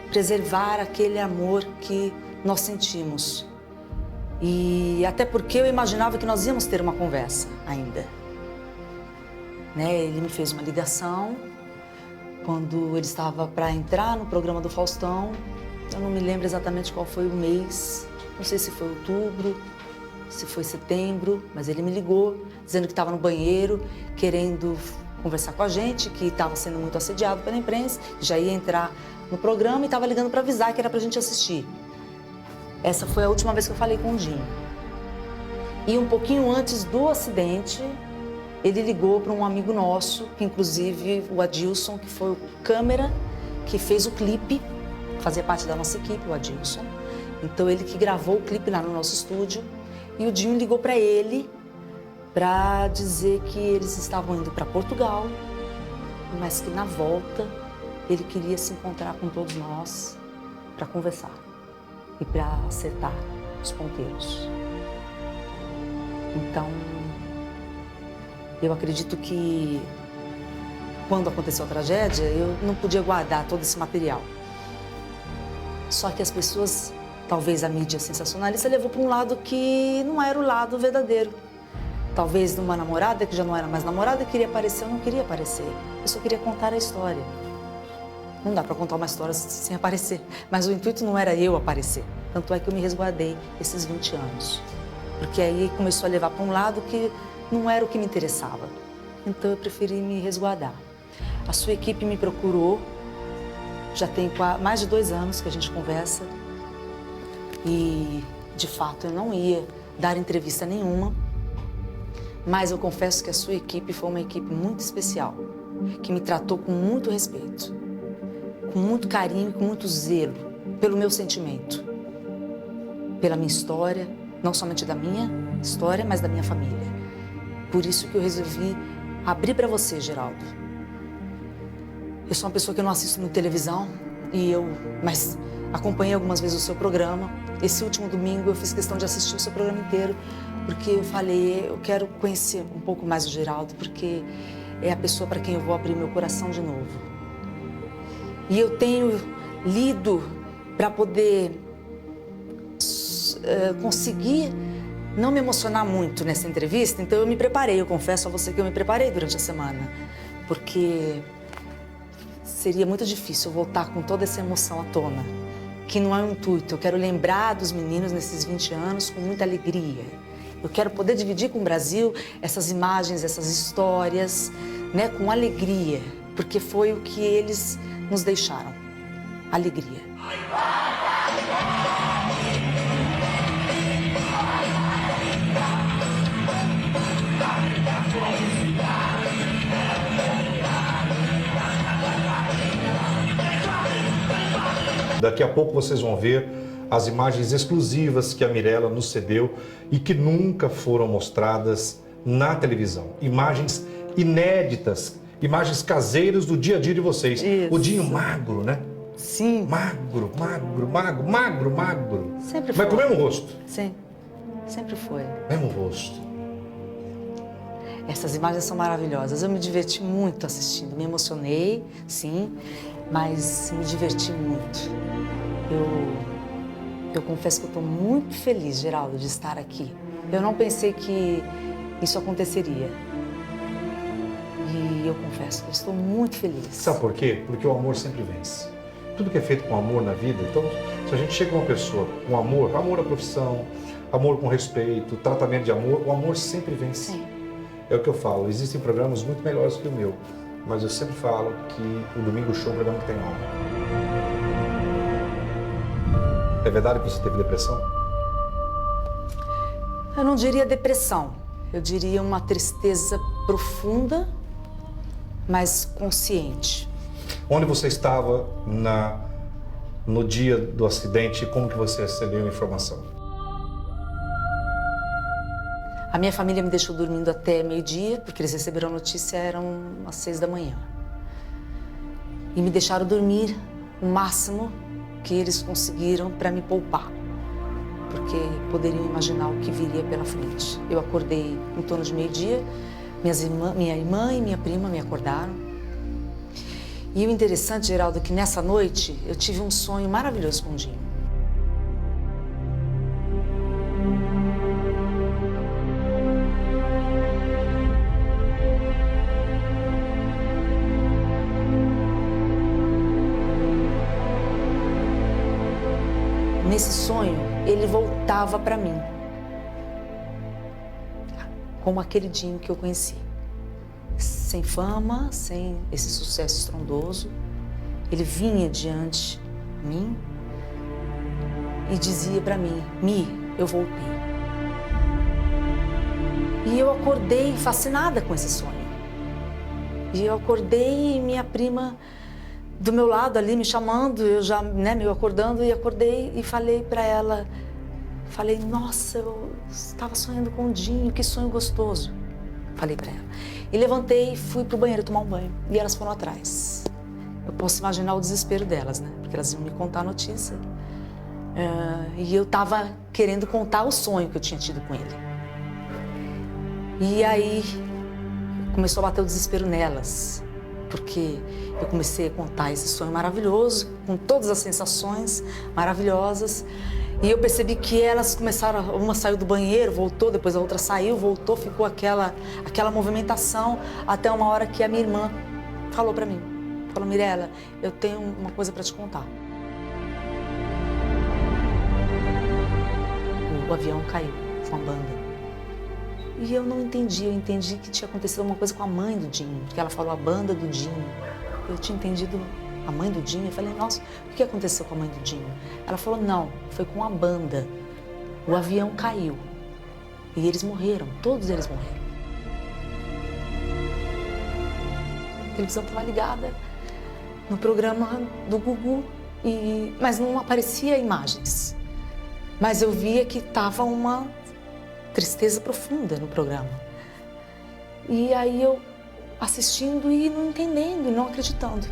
preservar aquele amor que nós sentimos. E até porque eu imaginava que nós íamos ter uma conversa ainda. Né? Ele me fez uma ligação quando ele estava para entrar no programa do Faustão. Eu não me lembro exatamente qual foi o mês, não sei se foi outubro, se foi setembro, mas ele me ligou dizendo que estava no banheiro, querendo conversar com a gente, que estava sendo muito assediado pela imprensa, já ia entrar no programa e estava ligando para avisar que era para a gente assistir. Essa foi a última vez que eu falei com o Dinho. E um pouquinho antes do acidente, ele ligou para um amigo nosso, que inclusive o Adilson, que foi o câmera que fez o clipe, fazia parte da nossa equipe, o Adilson. Então ele que gravou o clipe lá no nosso estúdio. E o Dinho ligou para ele para dizer que eles estavam indo para Portugal, mas que na volta ele queria se encontrar com todos nós para conversar e para acertar os ponteiros. Então, eu acredito que quando aconteceu a tragédia, eu não podia guardar todo esse material. Só que as pessoas, talvez a mídia sensacionalista, levou para um lado que não era o lado verdadeiro. Talvez numa namorada que já não era mais namorada, queria aparecer, eu não queria aparecer. Eu só queria contar a história. Não dá para contar uma história sem aparecer. Mas o intuito não era eu aparecer. Tanto é que eu me resguardei esses 20 anos. Porque aí começou a levar para um lado que não era o que me interessava. Então eu preferi me resguardar. A sua equipe me procurou. Já tem mais de 2 anos que a gente conversa. E, de fato, eu não ia dar entrevista nenhuma. Mas eu confesso que a sua equipe foi uma equipe muito especial, que me tratou com muito respeito, com muito carinho e com muito zelo pelo meu sentimento, pela minha história, não somente da minha história, mas da minha família. Por isso que eu resolvi abrir para você, Geraldo. Eu sou uma pessoa que eu não assisto na televisão, mas acompanhei algumas vezes o seu programa. Esse último domingo eu fiz questão de assistir o seu programa inteiro, porque eu falei, eu quero conhecer um pouco mais o Geraldo, porque é a pessoa para quem eu vou abrir meu coração de novo. E eu tenho lido para poder conseguir não me emocionar muito nessa entrevista, então eu me preparei, eu confesso a você que eu me preparei durante a semana, porque seria muito difícil voltar com toda essa emoção à tona, que não é um intuito. Eu quero lembrar dos meninos nesses 20 anos com muita alegria. Eu quero poder dividir com o Brasil essas imagens, essas histórias, né, com alegria, porque foi o que eles nos deixaram, alegria. Daqui a pouco vocês vão ver as imagens exclusivas que a Mirella nos cedeu e que nunca foram mostradas na televisão. Imagens inéditas, imagens caseiras do dia a dia de vocês. Isso. O Dinho magro, né? Sim. Magro. Sempre foi. Mas com o mesmo rosto. Sim, sempre foi. Mesmo rosto. Essas imagens são maravilhosas. Eu me diverti muito assistindo. Me emocionei, sim, mas me diverti muito. Eu confesso que eu estou muito feliz, Geraldo, de estar aqui. Eu não pensei que isso aconteceria. E eu confesso que eu estou muito feliz. Sabe por quê? Porque o amor sempre vence. Tudo que é feito com amor na vida, então, se a gente chega a uma pessoa com amor à profissão, amor com respeito, tratamento de amor, o amor sempre vence. Sim. É o que eu falo, existem programas muito melhores que o meu, mas eu sempre falo que o Domingo Show é um programa que tem alma. É verdade que você teve depressão? Eu não diria depressão, eu diria uma tristeza profunda, mas consciente. Onde você estava no dia do acidente e como que você recebeu a informação? A minha família me deixou dormindo até meio-dia, porque eles receberam a notícia, eram às 6 da manhã. E me deixaram dormir o máximo que eles conseguiram para me poupar, porque poderiam imaginar o que viria pela frente. Eu acordei em torno de meio-dia, minha irmã e minha prima me acordaram. E o interessante, Geraldo, é que nessa noite eu tive um sonho maravilhoso com o Dinho. Nesse sonho, ele voltava para mim, como aquele Dinho que eu conheci. Sem fama, sem esse sucesso estrondoso, ele vinha diante de mim e dizia para mim: Mi, eu voltei. E eu acordei fascinada com esse sonho. E eu acordei e minha prima do meu lado ali me chamando, eu já, me acordando, e acordei e falei para ela, nossa, eu estava sonhando com o Dinho, que sonho gostoso. Falei para ela. E levantei e fui pro banheiro tomar um banho. E elas foram atrás. Eu posso imaginar o desespero delas, né? Porque elas iam me contar a notícia. E eu tava querendo contar o sonho que eu tinha tido com ele. E aí começou a bater o desespero nelas. Porque eu comecei a contar esse sonho maravilhoso, com todas as sensações maravilhosas. E eu percebi que elas começaram, uma saiu do banheiro, voltou, depois a outra saiu, voltou, ficou aquela movimentação, até uma hora que a minha irmã falou pra mim, falou: Mirella, eu tenho uma coisa pra te contar. O avião caiu com a banda. E eu não entendi, eu entendi que tinha acontecido alguma coisa com a mãe do Dinho, porque ela falou a banda do Dinho. Eu tinha entendido a mãe do Dinho. Eu falei: nossa, o que aconteceu com a mãe do Dinho? Ela falou: não, foi com a banda. O avião caiu e eles morreram, todos eles morreram. A televisão estava ligada no programa do Gugu, mas não aparecia imagens. Mas eu via que estava uma tristeza profunda no programa. E aí eu assistindo e não entendendo, e não acreditando.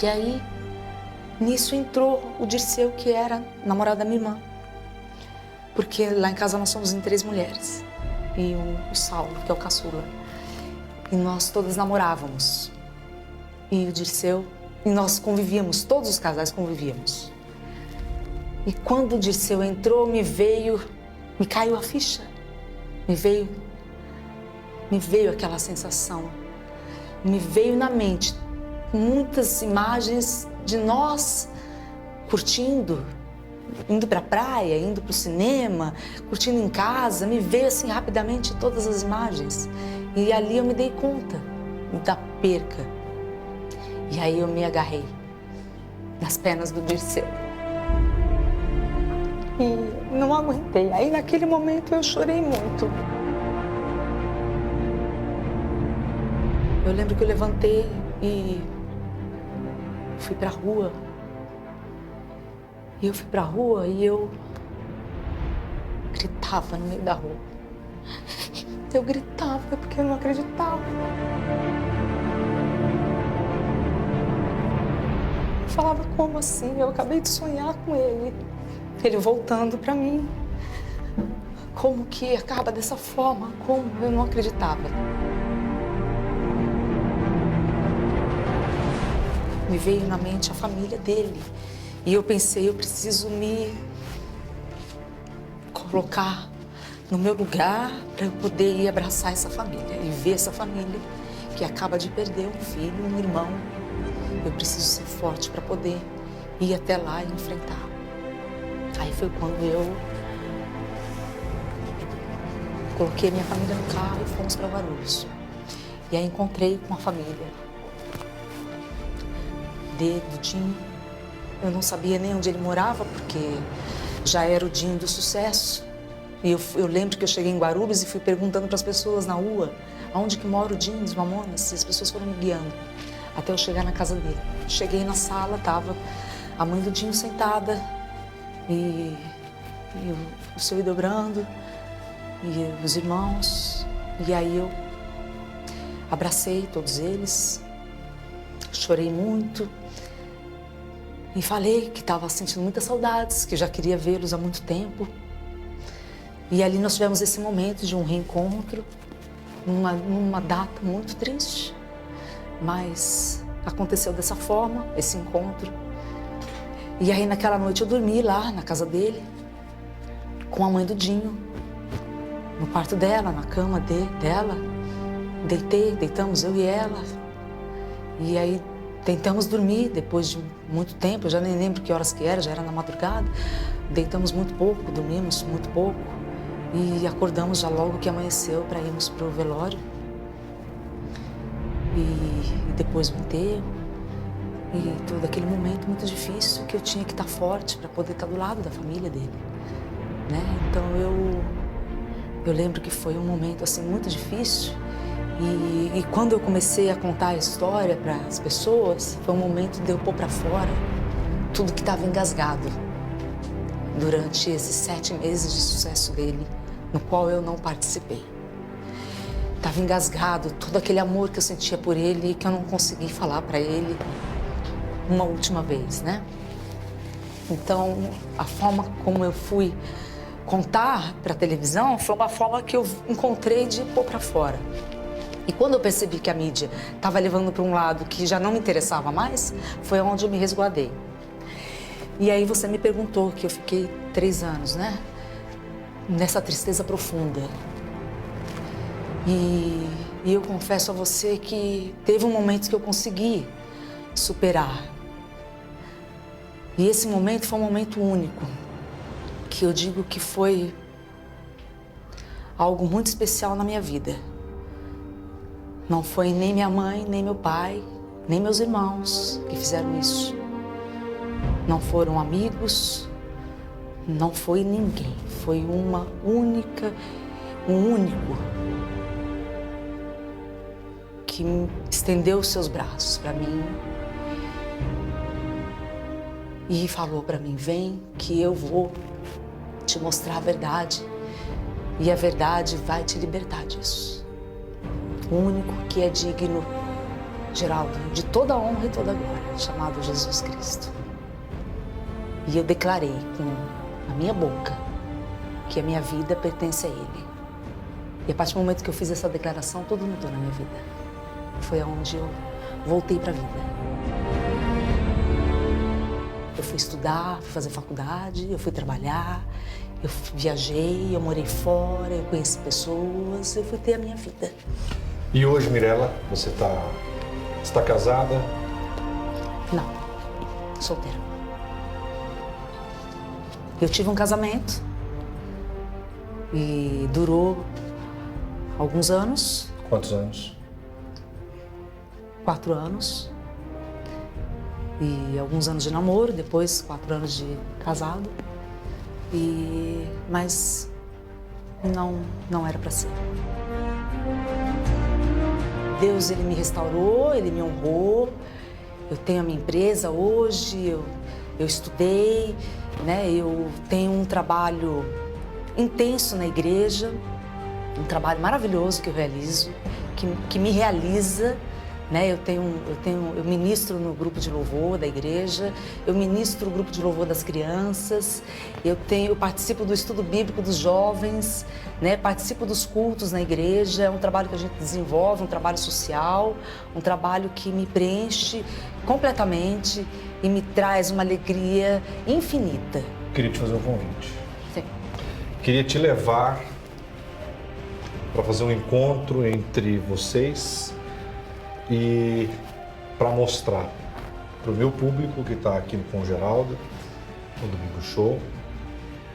E aí, nisso entrou o Dirceu, que era namorado da minha irmã. Porque lá em casa nós somos em 3 mulheres. E o Saulo, que é o caçula. E nós todas namorávamos. E o Dirceu, e nós convivíamos, todos os casais convivíamos. E quando o Dirceu entrou, me caiu a ficha. Me veio aquela sensação. Me veio na mente muitas imagens de nós curtindo, indo para a praia, indo para o cinema, curtindo em casa. Me veio assim rapidamente todas as imagens. E ali eu me dei conta da perca. E aí eu me agarrei nas pernas do Dirceu. E não aguentei. Aí naquele momento eu chorei muito. Eu lembro que eu levantei e fui pra rua. E eu fui pra rua e eu gritava no meio da rua. Eu gritava porque eu não acreditava. Eu falava: como assim? Eu acabei de sonhar com ele. Ele voltando pra mim. Como que acaba dessa forma? Como? Eu não acreditava. Me veio na mente a família dele. E eu pensei: eu preciso me colocar no meu lugar para eu poder ir abraçar essa família e ver essa família que acaba de perder um filho, um irmão. Eu preciso ser forte para poder ir até lá e enfrentar. Aí foi quando eu coloquei minha família no carro e fomos para Guarulhos. E aí encontrei com a família do Dinho. Eu não sabia nem onde ele morava, porque já era o Dinho do Sucesso. E eu lembro que eu cheguei em Guarulhos e fui perguntando para as pessoas na rua aonde que mora o Dinho dos Mamonas, e as pessoas foram me guiando até eu chegar na casa dele. Cheguei na sala, estava a mãe do Dinho sentada e o seu Hildebrando e os irmãos. E aí eu abracei todos eles, chorei muito e falei que estava sentindo muitas saudades, que já queria vê-los há muito tempo. E ali nós tivemos esse momento de um reencontro, numa data muito triste, mas aconteceu dessa forma, esse encontro. E aí naquela noite eu dormi lá na casa dele, com a mãe do Dinho, no quarto dela, na cama dela. Deitamos eu e ela. E aí tentamos dormir depois de muito tempo, eu já nem lembro que horas que era, já era na madrugada. Deitamos muito pouco, dormimos muito pouco. E acordamos já logo que amanheceu para irmos para o velório. E depois do enterro. E todo aquele momento muito difícil que eu tinha que estar forte para poder estar do lado da família dele, né? Então eu lembro que foi um momento assim muito difícil. E quando eu comecei a contar a história para as pessoas, foi um momento de eu pôr para fora tudo que estava engasgado durante esses 7 meses de sucesso dele, no qual eu não participei. Estava engasgado todo aquele amor que eu sentia por ele e que eu não consegui falar para ele uma última vez, né? Então, a forma como eu fui contar para a televisão foi uma forma que eu encontrei de pôr para fora. E quando eu percebi que a mídia estava levando para um lado que já não me interessava mais, foi onde eu me resguardei. E aí você me perguntou que eu fiquei 3 anos, né? Nessa tristeza profunda. E eu confesso a você que teve um momento que eu consegui superar. E esse momento foi um momento único, que eu digo que foi algo muito especial na minha vida. Não foi nem minha mãe, nem meu pai, nem meus irmãos que fizeram isso. Não foram amigos, não foi ninguém. Foi um único que estendeu os seus braços para mim e falou para mim: vem que eu vou te mostrar a verdade e a verdade vai te libertar disso. O único que é digno, Geraldo, de toda a honra e toda a glória, chamado Jesus Cristo. E eu declarei com a minha boca que a minha vida pertence a Ele. E a partir do momento que eu fiz essa declaração, tudo mudou na minha vida. Foi onde eu voltei para a vida. Eu fui estudar, fui fazer faculdade, eu fui trabalhar, eu viajei, eu morei fora, eu conheci pessoas, eu fui ter a minha vida. E hoje, Mirella, você está casada? Não, solteira. Eu tive um casamento e durou alguns anos. Quantos anos? 4 anos. E alguns anos de namoro, depois 4 anos de casado. Mas não era para ser. Deus, Ele me restaurou, Ele me honrou. Eu tenho a minha empresa hoje, eu estudei, né? Eu tenho um trabalho intenso na igreja, um trabalho maravilhoso que eu realizo, que me realiza, né? Eu ministro no grupo de louvor da igreja, eu ministro o grupo de louvor das crianças, eu participo do estudo bíblico dos jovens, né? Participo dos cultos na igreja. É um trabalho que a gente desenvolve, um trabalho social, um trabalho que me preenche completamente e me traz uma alegria infinita. Queria te fazer um convite. Sim. Queria te levar para fazer um encontro entre vocês e para mostrar para o meu público que está aqui com o Geraldo, no Domingo Show,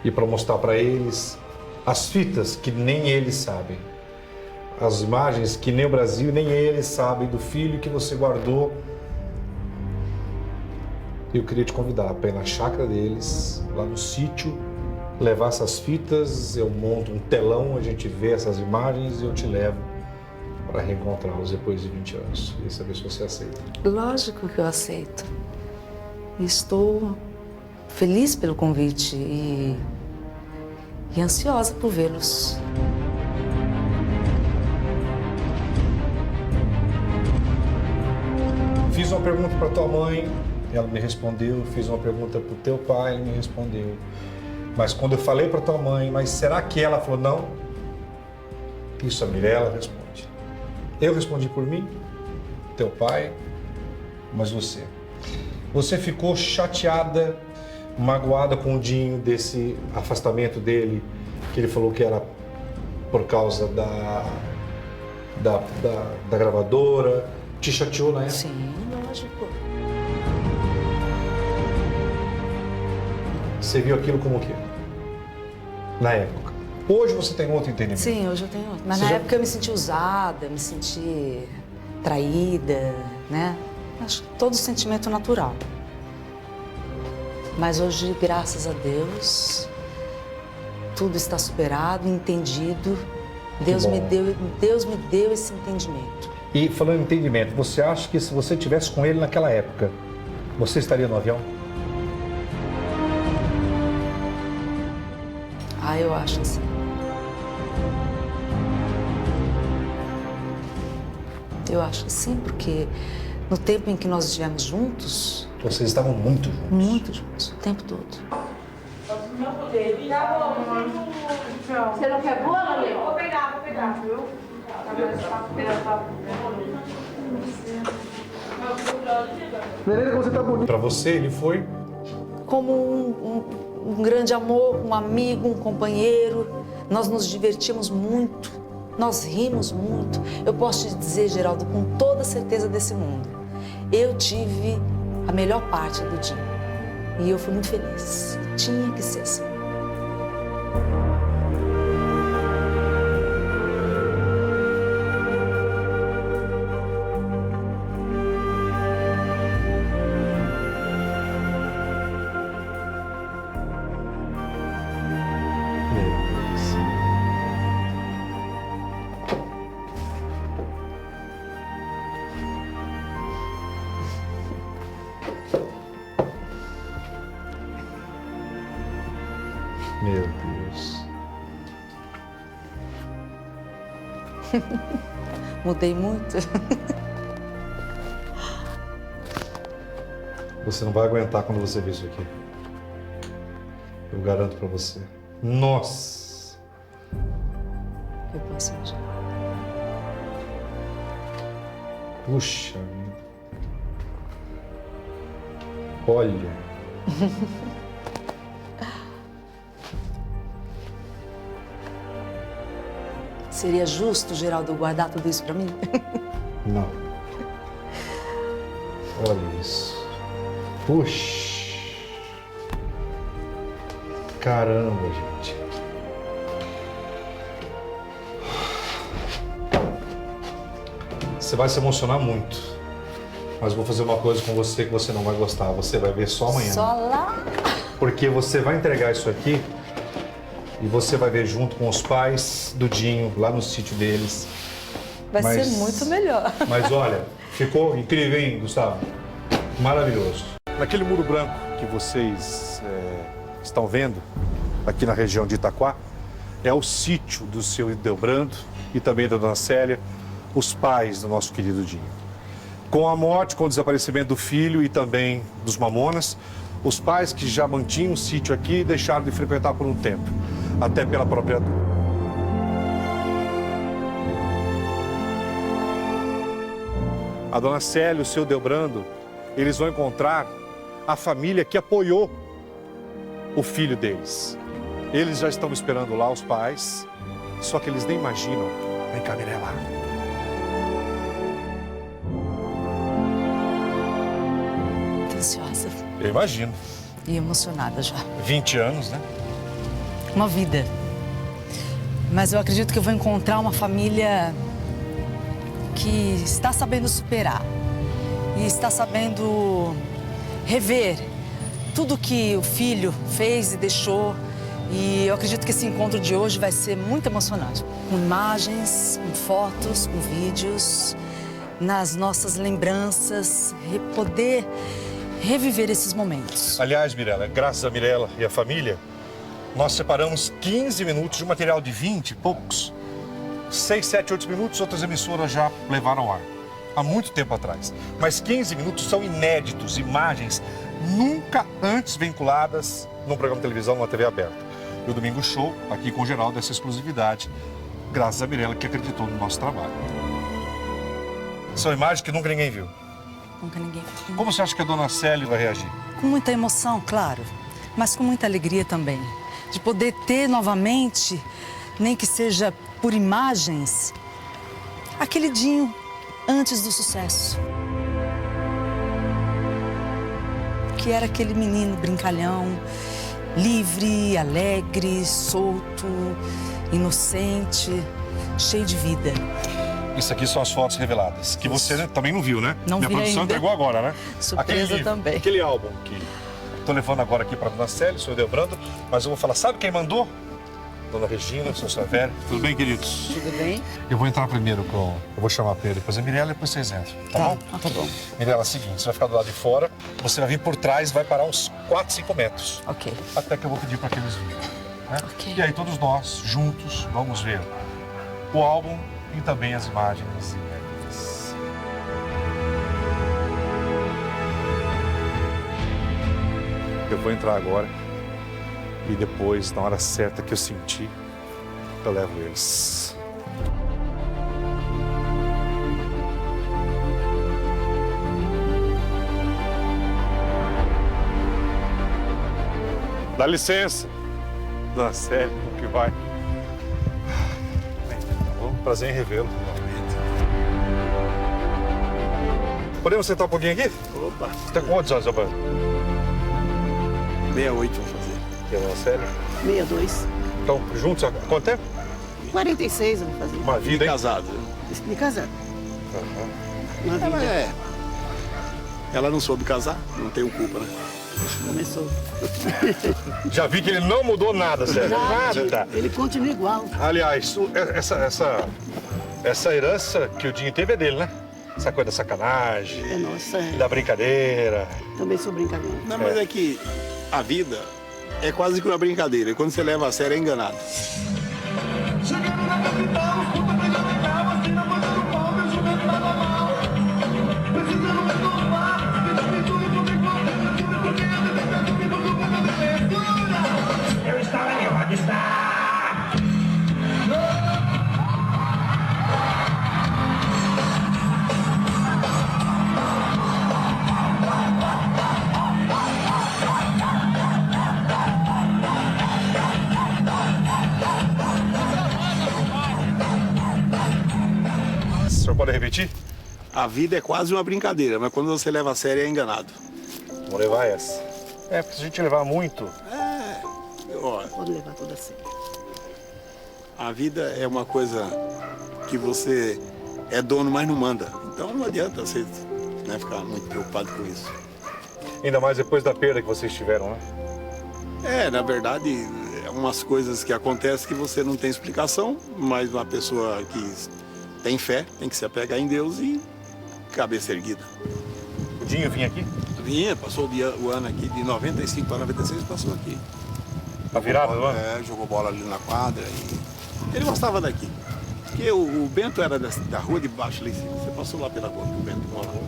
e para mostrar para eles As fitas que nem eles sabem. As imagens que nem o Brasil, nem eles sabem do filho que você guardou. Eu queria te convidar para ir na chácara deles, lá no sítio, levar essas fitas, eu monto um telão, a gente vê essas imagens e eu te levo para reencontrá-los depois de 20 anos. E saber se você aceita. Lógico que eu aceito. Estou feliz pelo convite e ansiosa por vê-los. Fiz uma pergunta para tua mãe, ela me respondeu. Fiz uma pergunta para o teu pai, ele me respondeu. Mas quando eu falei para tua mãe, mas será que ela falou não? Isso a Mirella responde. Eu respondi por mim, teu pai, mas você. Você ficou chateada, magoada com o Dinho desse afastamento dele, que ele falou que era por causa da gravadora. Te chateou na época? Sim, lógico. Você viu aquilo como o quê? Na época. Hoje você tem outro entendimento. Sim, hoje eu tenho outro. Mas Você na já- época eu me senti usada, me senti traída, né? Acho que todo sentimento natural. Mas hoje, graças a Deus, tudo está superado, entendido. Deus me deu esse entendimento. E falando em entendimento, você acha que se você estivesse com ele naquela época, você estaria no avião? Ah, eu acho que sim. Eu acho que sim, porque no tempo em que nós estivemos juntos, Vocês estavam muito juntos. muito juntos, o tempo todo. Você não quer boa, Lê? Vou pegar, viu? Nenê, você tá bonita. Para você, ele foi Como um grande amor, um amigo, um companheiro. Nós nos divertimos muito, nós rimos muito. Eu posso te dizer, Geraldo, com toda a certeza desse mundo, eu tive a melhor parte do dia. E eu fui muito feliz. Tinha que ser assim. Meu Deus. Mudei muito. Você não vai aguentar quando você ver isso aqui. Eu garanto pra você. Nossa! Eu posso imaginar. Puxa vida. Olha. Seria justo, Geraldo, guardar tudo isso pra mim? Não. Olha isso. Puxa. Caramba, gente. Você vai se emocionar muito. Mas vou fazer uma coisa com você que você não vai gostar. Você vai ver só amanhã. Só lá? Porque você vai entregar isso aqui e você vai ver junto com os pais do Dinho, lá no sítio deles. Vai Mas- ser muito melhor. Mas olha, ficou incrível, hein, Gustavo? Maravilhoso. Naquele muro branco que vocês estão vendo, aqui na região de Itaquá, é o sítio do seu Hildebrando e também da dona Célia, os pais do nosso querido Dinho. Com a morte, com o desaparecimento do filho e também dos Mamonas, os pais que já mantinham o sítio aqui deixaram de frequentar por um tempo, até pela própria dor. A dona Célia e o seu Hildebrando, eles vão encontrar a família que apoiou o filho deles. Eles já estão esperando lá, os pais, só que eles nem imaginam. Vem cá, Mirella. Tô ansiosa Eu imagino. e emocionada já. 20 anos, né? Uma vida. Mas eu acredito que eu vou encontrar uma família que está sabendo superar e está sabendo rever tudo que o filho fez e deixou. E eu acredito que esse encontro de hoje vai ser muito emocionante. Com imagens, com fotos, com vídeos, nas nossas lembranças, poder reviver esses momentos. Aliás, Mirella, graças a Mirella e a família, nós separamos 15 minutos de um material de 20 e poucos. 6, 7, 8 minutos, outras emissoras já levaram ao ar. Há muito tempo atrás. Mas 15 minutos são inéditos, imagens nunca antes vinculadas num programa de televisão, numa TV aberta. E o Domingo Show, aqui com o Geraldo, essa exclusividade, graças a Mirella, que acreditou no nosso trabalho. São imagens que nunca ninguém viu. Nunca ninguém viu. Como você acha que a dona Célia vai reagir? Com muita emoção, claro, mas com muita alegria também. De poder ter novamente, nem que seja por imagens, aquele Dinho antes do sucesso. Que era aquele menino brincalhão, livre, alegre, solto, inocente, cheio de vida. Isso aqui são as fotos reveladas, que você também não viu, né? Não vi Minha produção ainda. entregou agora, né? Surpresa também. Aquele álbum que estou levando agora aqui para a dona Célia, o senhor Delbrando, mas eu vou falar, sabe quem mandou? Dona Regina, o senhor Savério. Tudo bem, queridos? Tudo bem? Eu vou entrar primeiro com... Eu vou chamar primeiro, depois a Mirella, depois vocês entram, tá bom? Tá bom. Mirella, é o seguinte, você vai ficar do lado de fora, você vai vir por trás, vai parar uns 4, 5 metros. Ok. Até que eu vou pedir para que eles virem. Né? Ok. E aí todos nós, juntos, vamos ver o álbum e também as imagens inéditas. Eu vou entrar agora e depois, na hora certa que eu sentir, eu levo eles. Dá licença, dona Célia, como que vai? Prazer em revê-lo. Podemos sentar um pouquinho aqui? Opa. Você tem quantos anos, Alberto? 68 vou fazer. E a dona Célia? 62. Então, juntos há quanto tempo? 46 eu vou fazer. Uma vida, hein? Casado. De casar. Uma vida. Ela não soube casar, não tenho culpa, né? Começou. Já vi que ele não mudou nada, Célia. Nada. Ele continua igual. Aliás, essa herança que o Dinho teve é dele, né? Essa coisa da sacanagem, É nossa. da brincadeira. Também sou brincadeira. Não, mas é que a vida é quase que uma brincadeira. E quando você leva a sério, é enganado. Chegando na capital, escuta pra já legal, assim na coisa do pau, meu jumento tava mal. Precisando renovar, me dá pintura e tudo igual, porque eu detendo que tudo com a defensura. Eu estava ali onde está. O senhor pode repetir? A vida é quase uma brincadeira, mas quando você leva a sério, é enganado. Vamos levar essa. É, porque se a gente levar muito... Ó, Pode levar tudo assim. a vida é uma coisa que você é dono, mas não manda. Então não adianta você, né, ficar muito preocupado com isso. Ainda mais depois da perda que vocês tiveram, né? É, na verdade, é umas coisas que acontecem que você não tem explicação, mas uma pessoa que tem fé tem que se apegar em Deus e cabeça erguida. O Dinho vinha aqui? Vinha, passou o ano aqui, de 95 para 96, passou aqui. A virada do ano? É, jogou bola ali na quadra e... Ele gostava daqui. Porque o Bento era da rua de baixo lá em cima. Você passou lá pela rua que o Bento morava.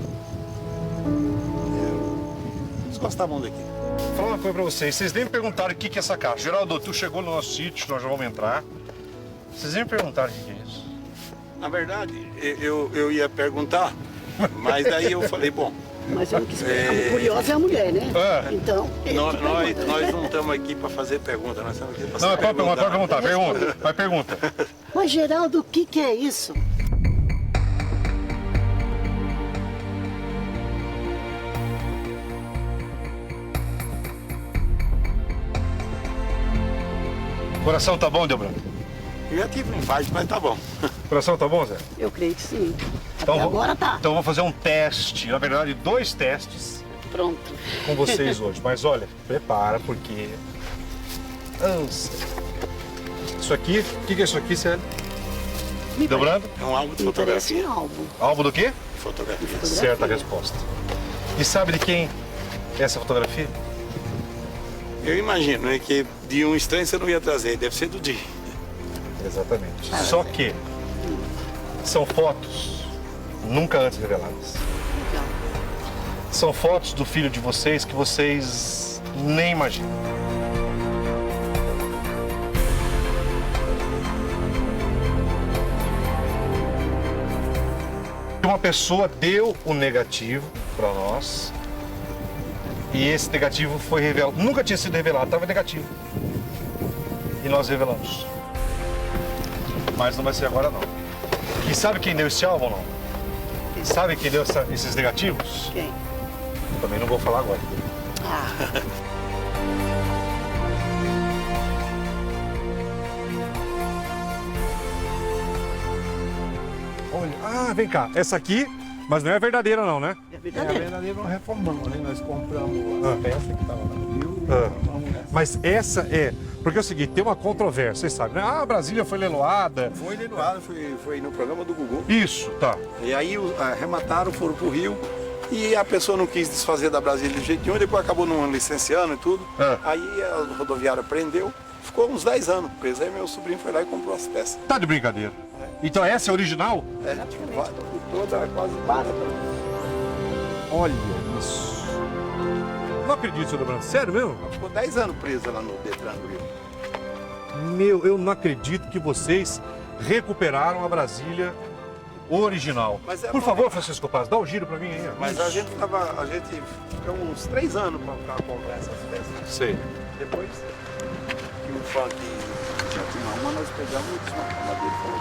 Eles gostavam daqui. Vou falar uma coisa pra vocês. Vocês nem me perguntaram o que é essa caixa. Geraldo, tu chegou no nosso sítio, nós já vamos entrar. Vocês nem me perguntaram o que é isso. Na verdade, eu ia perguntar, mas daí eu falei, bom... Mas eu não quis perguntar. A curiosa é a mulher, né? Então, ele Nós pergunta, né? não estamos aqui para fazer pergunta, nós estamos aqui para Não, pode perguntar. Pergunta. Vai, pergunta. Mas, Geraldo, o que é isso? Coração tá bom, Delbrando? Eu já tive um infarto, mas tá bom. O coração tá bom, Zé? Eu creio que sim. Então, Até agora tá. Então vou fazer um teste, na verdade 2 testes Pronto. com vocês hoje. Mas olha, prepara porque... Isso aqui, o que é isso aqui, Célio? Dobrando? É um álbum de Me parece fotografia. um álbum. Álbum do quê? Fotografia. Certa resposta. E sabe de quem é essa fotografia? Eu imagino, né, que de um estranho você não ia trazer, deve ser do Di. Exatamente. Só que são fotos nunca antes reveladas. São fotos do filho de vocês que vocês nem imaginam. Uma pessoa deu o negativo para nós e esse negativo foi revelado. Nunca tinha sido revelado, estava negativo. E nós revelamos. Mas não vai ser agora não. E sabe quem deu esse álbum, não? Sabe quem deu esses negativos? Quem? Também não vou falar agora. Olha, vem cá, essa aqui, mas não é verdadeira não, né? É É, a verdadeiro. verdadeira nós reformamos, né? Nós compramos a peça que estava lá no Rio, reformamos essa. Mas essa é, porque é o seguinte, tem uma controvérsia, vocês sabem, né? Ah, Brasília foi leiloada. Foi leiloado, foi no programa do Gugu. Isso, tá. E aí arremataram, foram pro Rio e a pessoa não quis desfazer da Brasília de jeito nenhum, depois acabou não licenciando e tudo. Aí a rodoviária prendeu, ficou uns 10 anos preso. Aí meu sobrinho foi lá e comprou as peças. Tá de brincadeira. Então essa é a original? É, toda quase bata. Olha isso. Não acredito, seu Lebrando. Sério mesmo? Ela ficou 10 anos presa lá no Detran do Rio. Meu, eu não acredito que vocês recuperaram a Brasília original. Mas é Por bom. favor, Francisco Paz, dá um giro pra mim aí. ó. Mas a Isso. gente ficou uns 3 anos pra comprar essas peças. Sei. Depois que o funk já tinha uma, nós pegamos e desmarcamos dele e falou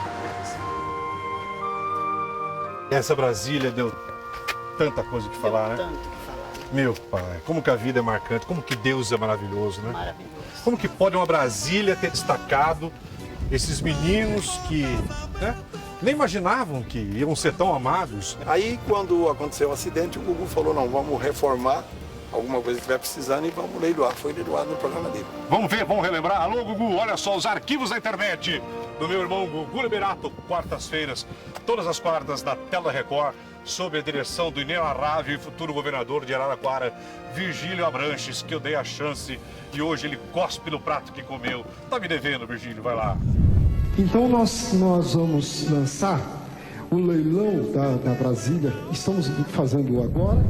que Essa Brasília deu tanta coisa que falar, né? Tanto que falar. Meu pai, como que a vida é marcante, como que Deus é maravilhoso, né? Maravilhoso. Como que pode uma Brasília ter destacado esses meninos que, né, nem imaginavam que iam ser tão amados. Aí, quando aconteceu o acidente, o Gugu falou, não, vamos reformar alguma coisa que vai precisando e vamos leiloar. Foi leiloado no programa dele. Vamos ver, vamos relembrar. Alô, Gugu, olha só os arquivos da internet do meu irmão Gugu Liberato, quartas-feiras, todas as quartas da Tela Record, sob a direção do inenarrável e futuro governador de Araraquara, Virgílio Abranches, que eu dei a chance e hoje ele cospe no prato que comeu. Tá me devendo, Virgílio, vai lá. Então nós vamos lançar o leilão da Brasília. Estamos fazendo agora.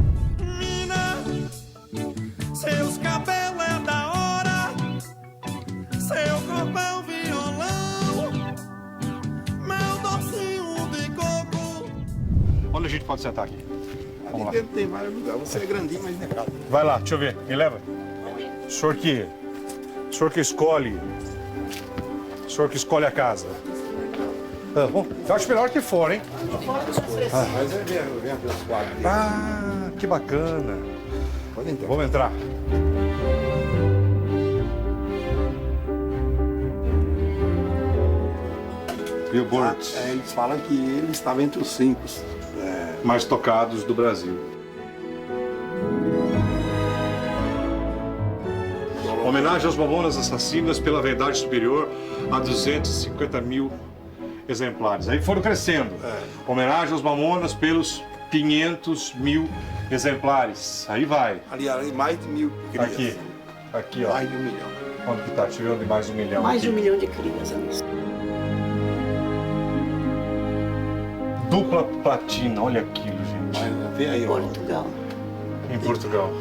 Seus cabelos é da hora, seu corpo é um violão, meu docinho de coco. Onde a gente pode sentar aqui? Ali dentro tem vários lugares. Você é grandinho, mas não é caro. Vai lá, deixa eu ver. Me leva. O senhor que escolhe. O senhor que escolhe a casa. Bom, eu acho melhor que fora, hein? Mas vem ver os quadros dele. Ah, que bacana. Pode entrar. Vamos entrar. Billboard. Eles falam que ele estava entre os 5 mais tocados do Brasil. Homenagem aos Mamonas Assassinas pela Verdade Superior a 250 mil exemplares. Aí foram crescendo. Homenagem aos Mamonas pelos 500 mil exemplares. Aí vai. Ali mais de 1.000 crianças. Aqui, ó. Mais de 1 milhão. Onde que tá? Tirando de mais de 1 milhão. Mais de aqui. 1 milhão de crianças. Dupla platina, olha aquilo, gente. Vem aí, ó. Portugal. Em Portugal.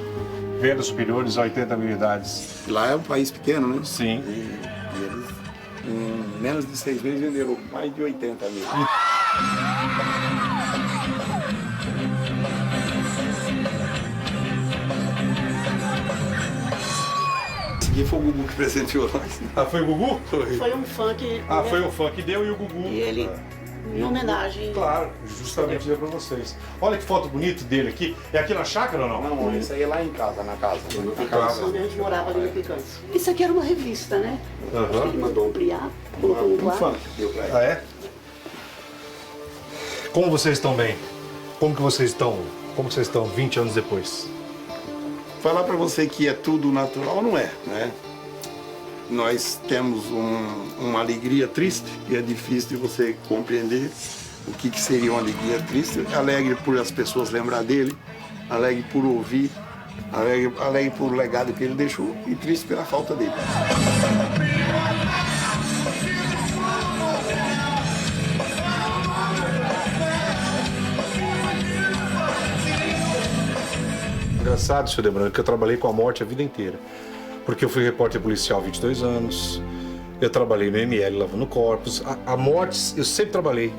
Vendas superiores a 80 mil unidades. Lá é um país pequeno, né? Sim. E eles, em menos de 6 meses, venderam mais de 80 mil. Esse foi o Gugu que presenteou nós. Ah, foi o Gugu? Foi. Foi um fã que... Ah, foi o fã que deu e o Gugu. E ele em homenagem. Claro, justamente deu pra vocês. Olha que foto bonita dele aqui. É aqui na chácara ou não? Não, isso aí é lá em casa, na casa. Na casa onde a gente morava ali no Picante. Isso aqui era uma revista, né? Aham. Ele mandou ampliar, colocou no quadro. Ah, é? Como vocês estão bem? Como vocês estão 20 anos depois? Falar para você que é tudo natural não é, né? Nós temos uma alegria triste e é difícil de você compreender o que seria uma alegria triste. Alegre por as pessoas lembrar dele, alegre por ouvir, alegre por o legado que ele deixou e triste pela falta dele. Engraçado, senhor Debrano, que eu trabalhei com a morte a vida inteira. Porque eu fui repórter policial há 22 anos, eu trabalhei no ML lavando corpos, a morte eu sempre trabalhei.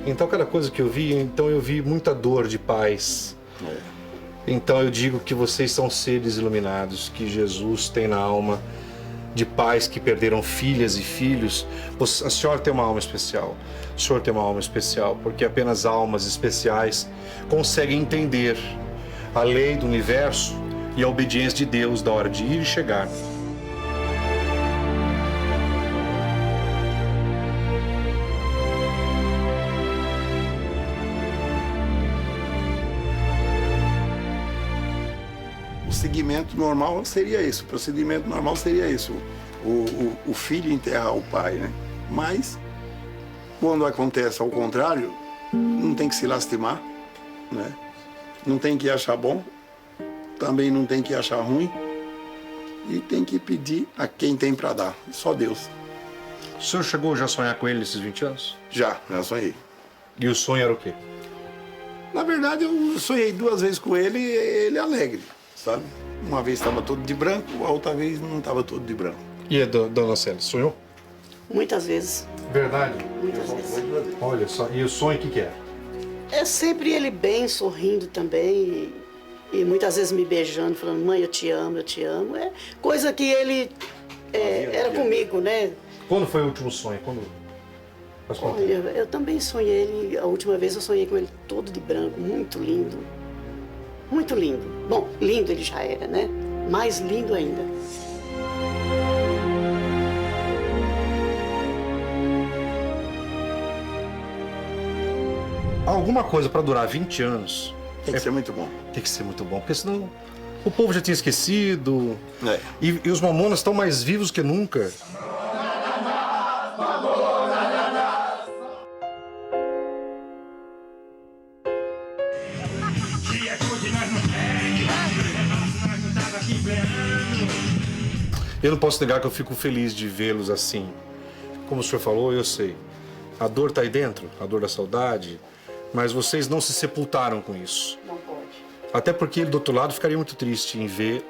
Então cada coisa que eu vi, eu vi muita dor de pais. Então eu digo que vocês são seres iluminados, que Jesus tem na alma de pais que perderam filhas e filhos. A senhora tem uma alma especial, o senhor tem uma alma especial, porque apenas almas especiais conseguem entender a lei do universo e a obediência de Deus da hora de ir e chegar. O segmento normal seria isso, o procedimento normal seria isso, o filho enterrar o pai, né? Mas, quando acontece ao contrário, não tem que se lastimar, né? Não tem que achar bom, também não tem que achar ruim e tem que pedir a quem tem para dar, só Deus. O senhor chegou já a sonhar com ele nesses 20 anos? Já sonhei. E o sonho era o quê? Na verdade, eu sonhei 2 vezes com ele e ele alegre, sabe? Uma vez estava todo de branco, a outra vez não estava todo de branco. E a dona Célia, sonhou? Muitas vezes. Verdade? Muitas vezes. Olha só, e o sonho o que é? É sempre ele bem, sorrindo também, e muitas vezes me beijando, falando, mãe, eu te amo, eu te amo. É coisa que ele era comigo, né? Quando foi o último sonho? Olha, eu também sonhei ele, a última vez eu sonhei com ele todo de branco, muito lindo. Muito lindo. Bom, lindo ele já era, né? Mais lindo ainda. Alguma coisa para durar 20 anos... Tem que ser muito bom. Tem que ser muito bom, porque senão o povo já tinha esquecido. E os Mamonas estão mais vivos que nunca. Eu não posso negar que eu fico feliz de vê-los assim. Como o senhor falou, eu sei. A dor está aí dentro, a dor da saudade, mas vocês não se sepultaram com isso. Não pode. Até porque ele do outro lado ficaria muito triste em ver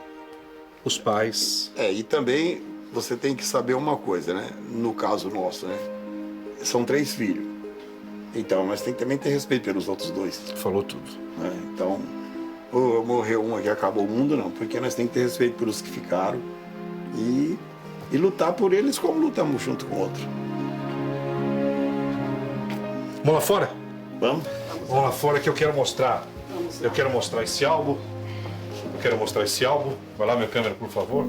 os pais. E também você tem que saber uma coisa, né? No caso nosso, né? São 3 filhos. Então, nós temos que também ter respeito pelos outros 2. Falou tudo. Então, morreu um aqui, acabou o mundo, não. Porque nós temos que ter respeito pelos que ficaram e lutar por eles como lutamos junto com o outro. Vamos lá fora? Vamos. Vamos lá fora que eu quero mostrar. Eu quero mostrar esse álbum. Vai lá, minha câmera, por favor.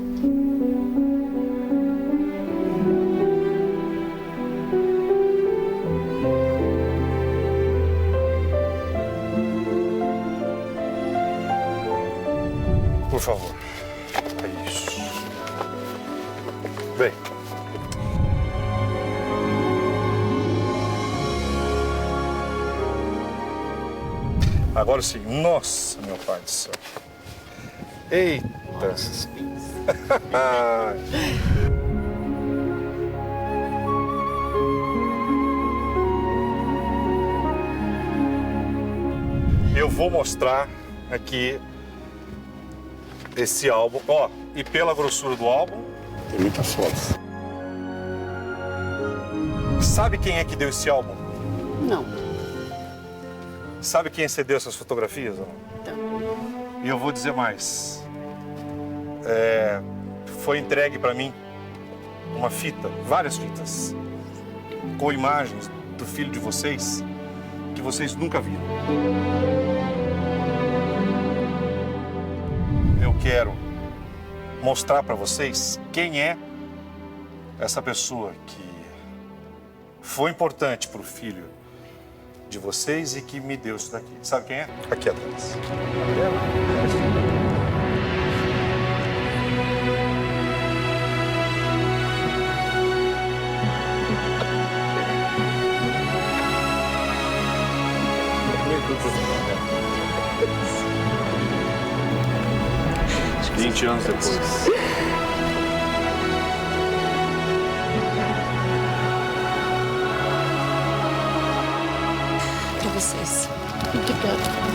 Por favor. É isso. Bem. Agora sim. Nossa, meu pai do céu. Eita. Eu vou mostrar aqui esse álbum, ó, e pela grossura do álbum... Tem muitas fotos. Sabe quem é que deu esse álbum? Não. Sabe quem cedeu essas fotografias? Então. E eu vou dizer mais. Foi entregue para mim uma fita, várias fitas, com imagens do filho de vocês que vocês nunca viram. Eu quero mostrar para vocês quem é essa pessoa que foi importante para o filho de vocês e que me deu isso daqui. Sabe quem é? Aqui atrás. Uns 20 anos depois. Para vocês. Obrigada.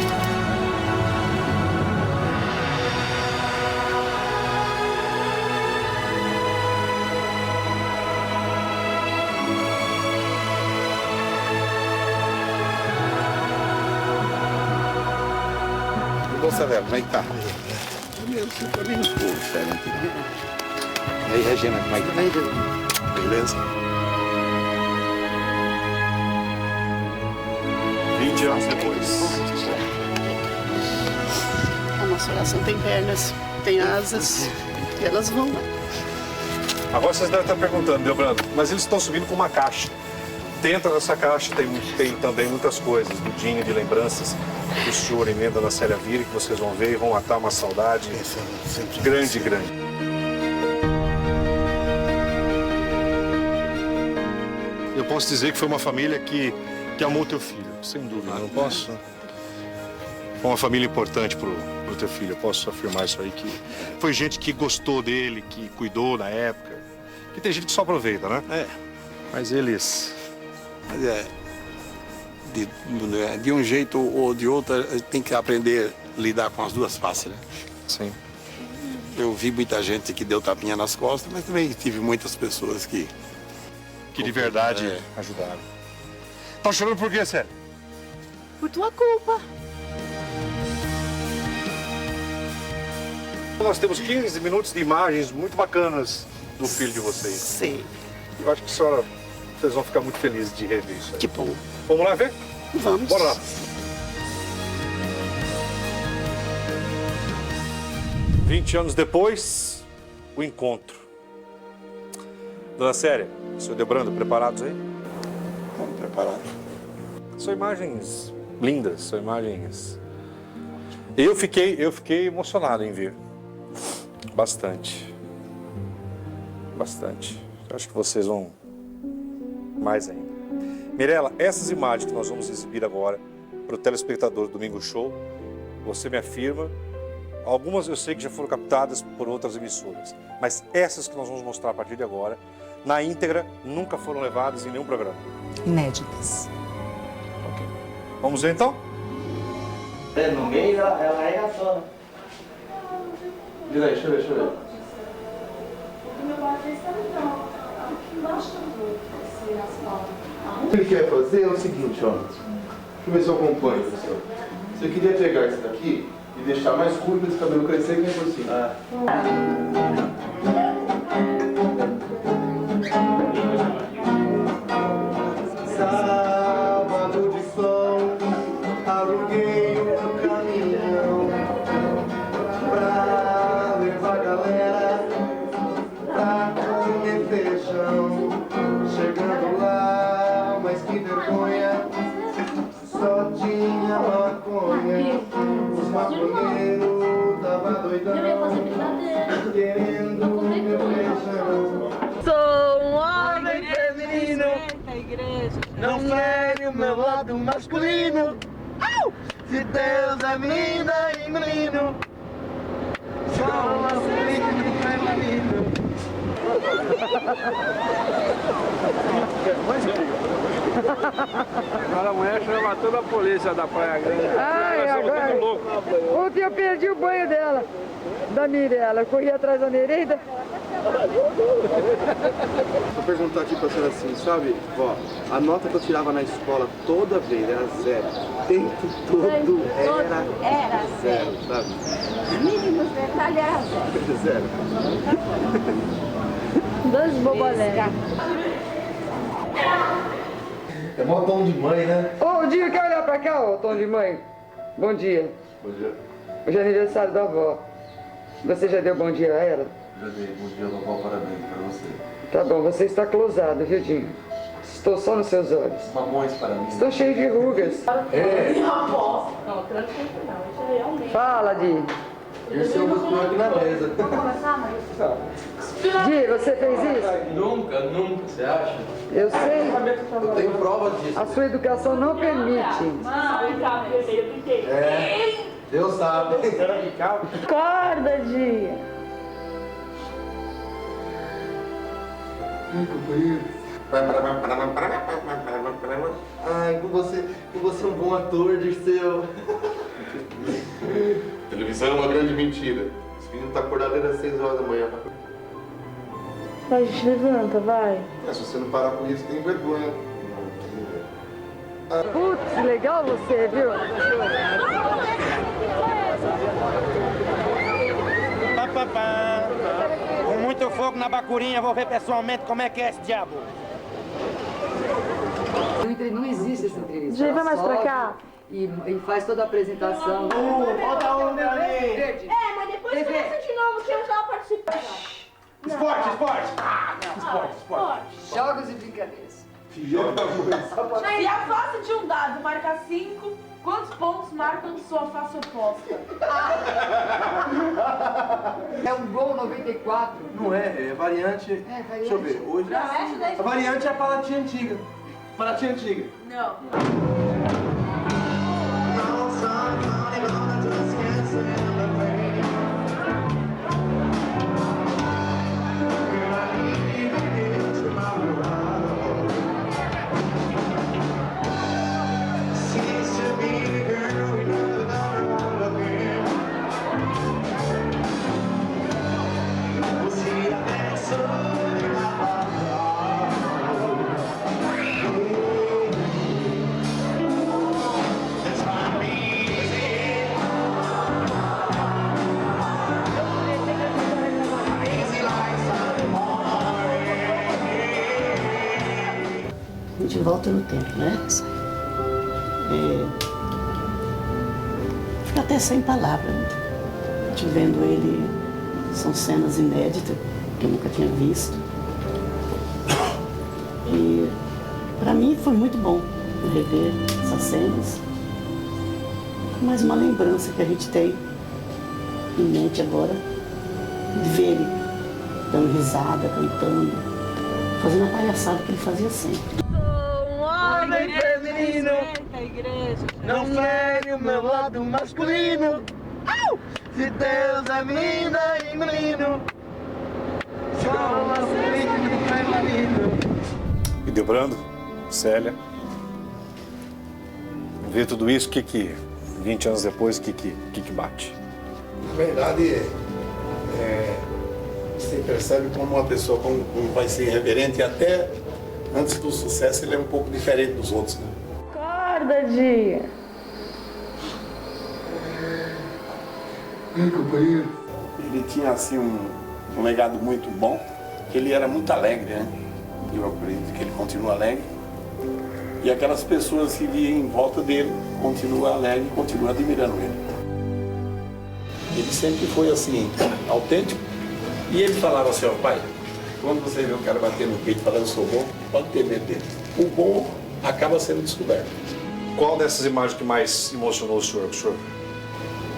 Moça dela, como é que tá? Meu, você tá bem um pouco diferente. E aí, Regina, como é que tá? Beleza? 20 anos depois. A nossa oração tem pernas, tem asas, e elas vão lá. Agora vocês devem estar perguntando, Delbrando, mas eles estão subindo com uma caixa. Dentro dessa caixa tem também muitas coisas, do Dinho, de lembranças que o senhor emenda na Célia Vire, que vocês vão ver e vão matar uma saudade grande, grande. Eu posso dizer que foi uma família que amou teu filho, sem dúvida, não posso? Foi uma família importante pro teu filho, eu posso afirmar isso aí, que foi gente que gostou dele, que cuidou na época, que tem gente que só aproveita, né? É. Mas eles... Mas de um jeito ou de outro, a gente tem que aprender a lidar com as duas faces, né? Sim. Eu vi muita gente que deu tapinha nas costas, mas também tive muitas pessoas que de verdade ajudaram. Tá chorando por quê, Célia? Por tua culpa. Nós temos 15 minutos de imagens muito bacanas do filho de vocês. Sim. Eu acho que vocês vão ficar muito felizes de rever isso aí. Que bom. Vamos lá ver? Vamos. Bora lá. 20 anos depois, o encontro. Dona Célia, senhor Delbrando, preparados aí? Estamos preparados. São imagens lindas, são imagens... Eu fiquei emocionado em ver. Bastante. Bastante. Acho que vocês vão mais ainda. Mirela, essas imagens que nós vamos exibir agora para o telespectador do Domingo Show, você me afirma, algumas eu sei que já foram captadas por outras emissoras, mas essas que nós vamos mostrar a partir de agora, na íntegra, nunca foram levadas em nenhum programa. Inéditas. Ok. Vamos ver então? No meio ela arregaçou, né? Diz aí, deixa eu ver. O que ele quer fazer é o seguinte, ó. Deixa eu ver se eu acompanho, pessoal. Você queria pegar isso daqui e deixar mais curto esse cabelo crescer que nem por cima. Sábado de sol, aluguei um caminhão pra levar a galera pra comer feijão. Chegando lá, mas que vergonha, só tinha maconha. Os maconheiros tava doidão, querendo meu feijão. Sou um homem feminino, não quero o meu lado masculino. Se Deus é menina e menino, só um masculino feminino. Agora a mulher chama toda a polícia da Praia Grande. Ai, agora. Ontem eu perdi o banho dela, da Mirella. Eu corri atrás da merenda. Vou perguntar aqui pra senhora assim, sabe? Ó, a nota que eu tirava na escola toda vez era zero. Tempo todo era zero, sabe? Mínimos detalhes era zero. Zero. Dois bobolés. É mó tom de mãe, né? Ô, Dinho, quer olhar pra cá, ô, tom de mãe? Bom dia. Bom dia. Hoje é aniversário da avó. Você já deu bom dia a ela? Já dei. Bom dia, vovó. Parabéns pra você. Tá bom, você está closado, viu, Dinho? Estou só nos seus olhos. Mamões para mim. Estou cheio de rugas. É. Não, tranquilo não. Isso é realmente. Fala, Di. Esse eu vou aqui na mesa. Vamos começar, mãe? Di, você fez isso? Nunca, você acha? Eu sei. Eu tenho provas disso. A sua educação não permite. É, Deus sabe. Acorda, Di. Ai, com você é um bom ator, Dirceu. Televisão é uma grande mentira. Esse menino tá acordado desde as 6 horas da manhã. Vai, gente, levanta, vai. Se você não parar com isso, tem vergonha. Putz, legal você, viu? Com muito fogo na bacurinha, vou ver pessoalmente como é que é esse diabo. Não existe essa entrevista. Gente, vai Ela mais pra sobe cá. E faz toda a apresentação. Bota onde ali? Mas depois TV. começa de novo, que eu já participei. Esporte. Jogos e brincadeiras. Se a face de um dado marca 5, quantos pontos marcam sua face oposta? É um gol 94. Não é variante. É, variante. Deixa eu ver, hoje. Não, essa daí- A variante é a Paraty antiga. Paraty antiga. Não. A gente volta no tempo, né? Fica até sem palavra, né? A gente vendo ele, são cenas inéditas que eu nunca tinha visto. E para mim foi muito bom rever essas cenas. Mais uma lembrança que a gente tem em mente agora de ver ele dando risada, cantando, fazendo a palhaçada que ele fazia sempre. Homem feminino, não fere o meu lado masculino. Se Deus é mina e menino, só masculino e feminino. E Delbrando, Célia, ver tudo isso, 20 anos depois, o que bate? Na verdade, você percebe como uma pessoa como vai ser irreverente e até antes do sucesso ele é um pouco diferente dos outros. Né? Acorda, Di. Companheiro. Ele tinha assim um legado muito bom, que ele era muito alegre, né? Eu acredito que ele continua alegre. E aquelas pessoas que viam em volta dele continuam alegre e continuam admirando ele. Ele sempre foi assim, autêntico. E ele falava assim, ó, pai, quando você vê o cara bater no peito falando sou bom, pode ter medo dele. O bom acaba sendo descoberto. Qual dessas imagens que mais emocionou o senhor?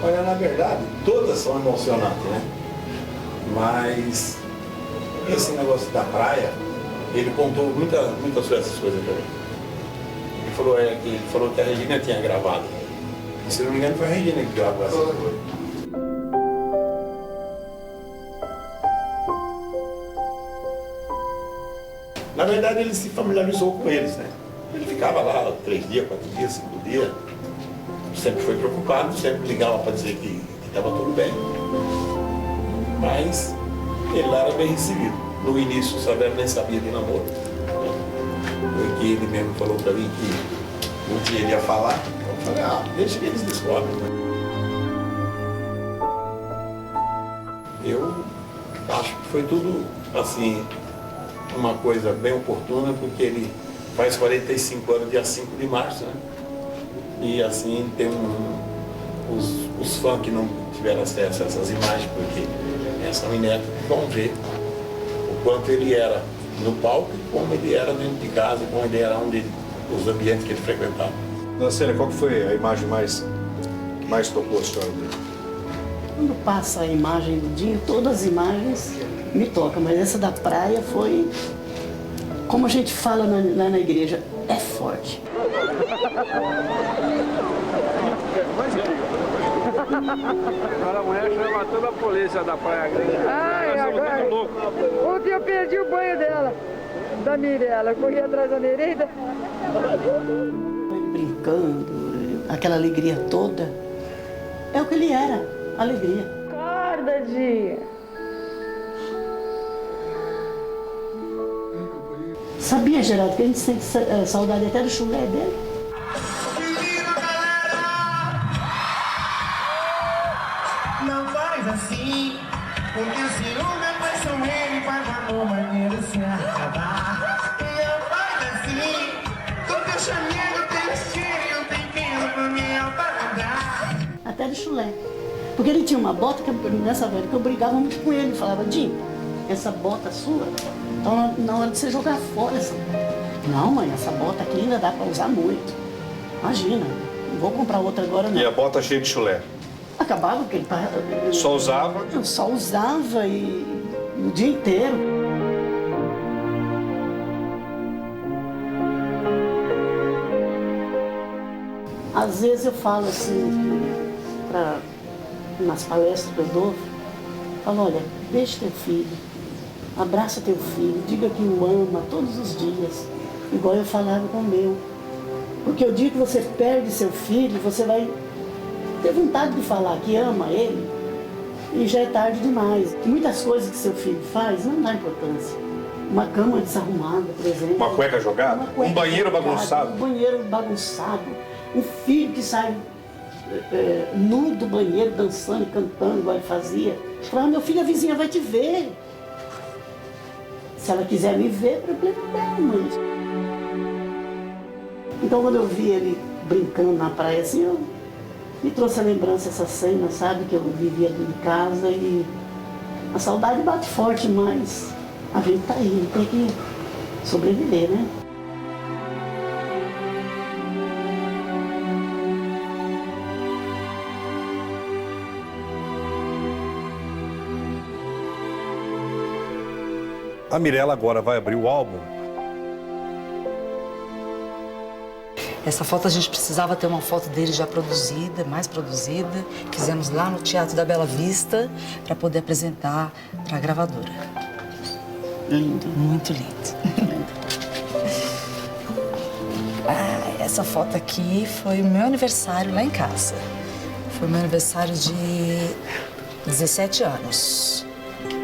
Olha, na verdade, todas são emocionantes, né? Mas esse negócio da praia, ele contou muitas dessas coisas pra mim. Ele falou que a Regina tinha gravado. E, se não me engano, foi a Regina que gravou essa coisa. Na verdade, ele se familiarizou com eles, né? Ele ficava lá 3 dias, 4 dias, 5 dias. Sempre foi preocupado, sempre ligava para dizer que estava tudo bem. Mas ele lá era bem recebido. No início, o Saverio nem sabia de namoro. Porque ele mesmo falou para mim que um dia ele ia falar. Eu falei, deixa que eles descobrem. Eu acho que foi tudo, assim, uma coisa bem oportuna, porque ele faz 45 anos, dia 5 de março, né? E assim tem os fãs que não tiveram acesso a essas imagens, porque são inéditas, vão ver o quanto ele era no palco e como ele era dentro de casa, como ele era os ambientes que ele frequentava. Dona Célia, qual que foi a imagem que mais tocou a senhora dele? Quando passa a imagem do Dinho, todas as imagens me tocam, mas essa da praia foi, como a gente fala lá na igreja, é forte. Agora amanhã chama toda a polícia da Praia Grande. Ai, agora. Ontem eu perdi o banho dela, da Mirella. Eu corri atrás da Nereida. Brincando, aquela alegria toda. É o que ele era, alegria. Acorda, Dinho. Sabia, Geraldo, que a gente sente saudade até do chulé dele? Não faz assim, porque o ciúme é paixão, ele faz amor maneiro se acabar. E não faz assim, porque o chamego tem estilo, tem pino pra me apagar. Até do chulé. Porque ele tinha uma bota que nessa velha que eu brigava muito com ele. Falava, Dinho, essa bota sua, então na hora de você jogar fora essa bota. Não, mãe, essa bota aqui ainda dá pra usar muito. Imagina, não vou comprar outra agora não. E a bota cheia de chulé? Acabava porque ele só usava? Eu só usava e o dia inteiro. Às vezes eu falo assim, nas palestras que eu dou, falo, olha, deixa teu filho, abraça teu filho, diga que o ama todos os dias, igual eu falava com o meu. Porque o dia que você perde seu filho, você vai ter vontade de falar que ama ele e já é tarde demais. Muitas coisas que seu filho faz não dá importância. Uma cama desarrumada, por exemplo. Uma cueca jogada? Um banheiro bagunçado? Um banheiro bagunçado. Um filho que sai nu do banheiro, dançando e cantando, igual ele fazia. Falava, meu filho, a vizinha vai te ver. Se ela quiser me ver, problema dela, mãe. Então, quando eu vi ele brincando na praia assim, me trouxe a lembrança essa cena, sabe? Que eu vivia dentro de casa e a saudade bate forte, mas a gente tá aí, tem que sobreviver, né? A Mirella agora vai abrir o álbum. Essa foto a gente precisava ter uma foto dele já produzida, mais produzida. Fizemos lá no Teatro da Bela Vista para poder apresentar para a gravadora. Lindo. Muito lindo. Essa foto aqui foi o meu aniversário lá em casa. Foi o meu aniversário de 17 anos.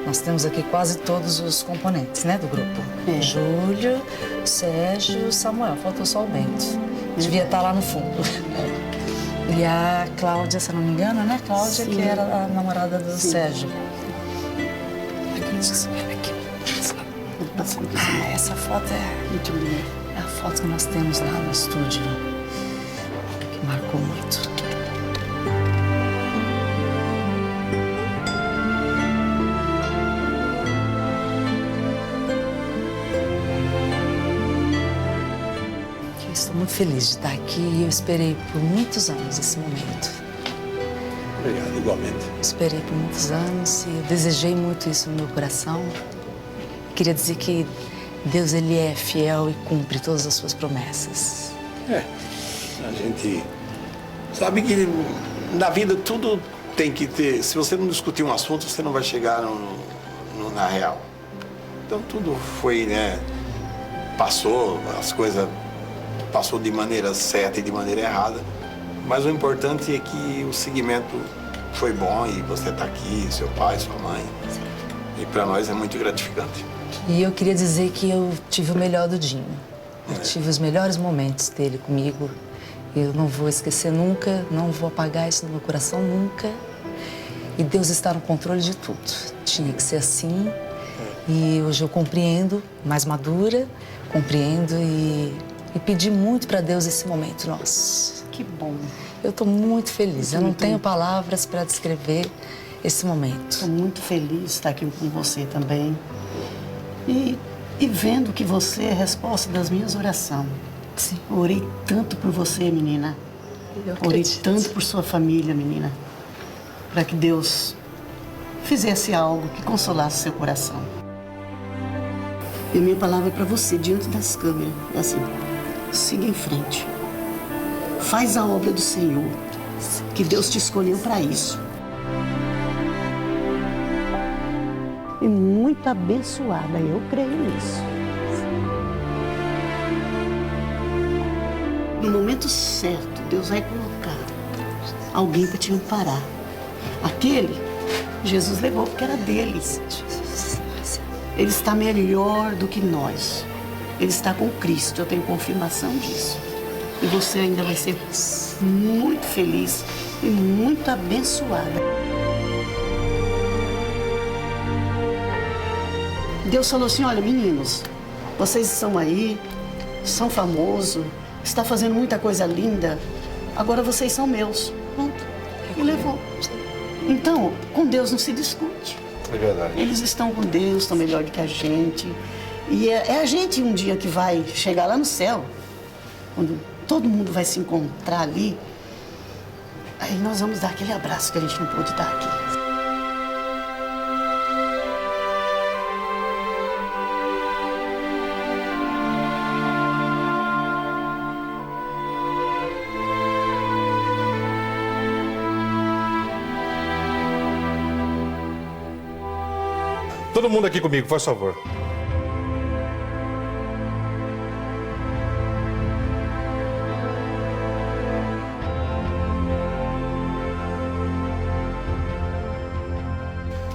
Nós temos aqui quase todos os componentes, né, do grupo. Júlio, Sérgio, Samuel. Faltou só o Bento. Devia estar lá no fundo. E a Cláudia, se eu não me engano, né? Cláudia, que era a namorada do Sérgio. Aqui. Essa foto é muito linda. É a foto que nós temos lá no estúdio, que marcou muito. Estou muito feliz de estar aqui e eu esperei por muitos anos esse momento. Obrigado, igualmente. Esperei por muitos anos e eu desejei muito isso no meu coração. Queria dizer que Deus, ele é fiel e cumpre todas as suas promessas. A gente sabe que na vida tudo tem que ter... Se você não discutir um assunto, você não vai chegar na real. Então tudo foi, né? Passou, as coisas... Passou de maneira certa e de maneira errada, mas o importante é que o seguimento foi bom e você está aqui, seu pai, sua mãe. E para nós é muito gratificante. E eu queria dizer que eu tive o melhor do Dinho. Eu tive os melhores momentos dele comigo. Eu não vou esquecer nunca, não vou apagar isso no meu coração nunca. E Deus está no controle de tudo. Tinha que ser assim. E hoje eu compreendo, mais madura, compreendo e pedi muito para Deus esse momento nosso. Que bom. Eu estou muito feliz. Eu não tenho palavras para descrever esse momento. Estou muito feliz de estar aqui com você também. E vendo que você é a resposta das minhas orações. Sim. Orei tanto por você, menina. Orei tanto por sua família, menina. Para que Deus fizesse algo que consolasse seu coração. E a minha palavra é para você, diante das câmeras, é assim, siga em frente. Faz a obra do Senhor, que Deus te escolheu para isso. E muito abençoada, eu creio nisso. No momento certo, Deus vai colocar alguém para te amparar. Aquele, Jesus levou porque era deles. Ele está melhor do que nós. Ele está com Cristo, eu tenho confirmação disso. E você ainda vai ser muito feliz e muito abençoada. Deus falou assim, olha, meninos, vocês estão aí, são famosos, está fazendo muita coisa linda, agora vocês são meus. Pronto. E levou. Então, com Deus não se discute. É verdade. Eles estão com Deus, estão melhor do que a gente. E é a gente um dia que vai chegar lá no céu, quando todo mundo vai se encontrar ali, aí nós vamos dar aquele abraço que a gente não pôde dar aqui. Todo mundo aqui comigo, por favor.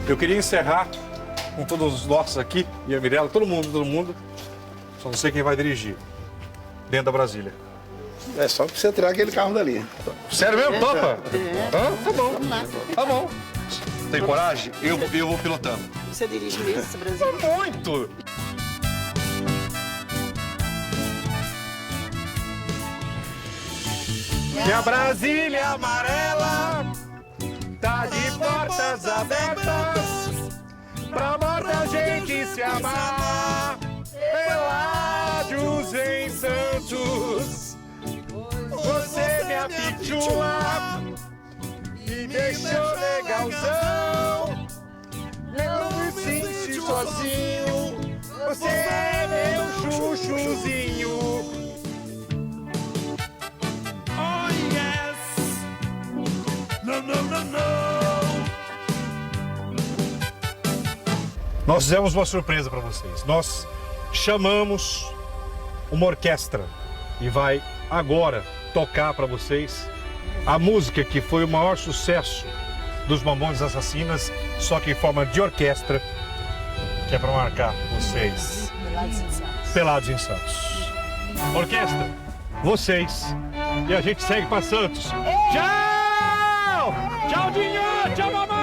Eu queria encerrar com todos os nossos aqui, e a Mirella, todo mundo. Só não sei quem vai dirigir. Dentro da Brasília. É só pra você tirar aquele carro dali. Sério mesmo? Topa? Hã? Tá bom. Tá bom. Tem coragem? Eu vou pilotando. Você dirige mesmo esse Brasil? Muito! E a Brasília amarela tá de portas abertas pra muita gente se amar. Peládios em Santos, você me apitula e deixou legalzão. Não me sinto sozinho, você é meu chuchuzinho. Oh yes, no, no, no, no. Nós fizemos uma surpresa para vocês. Nós chamamos uma orquestra e vai agora tocar para vocês a música que foi o maior sucesso dos Mamonas Assassinas, só que em forma de orquestra, que é para marcar vocês. Pelados em Santos. Orquestra, vocês, e a gente segue para Santos. Tchau! Tchau, Dinho! Tchau, mamãe!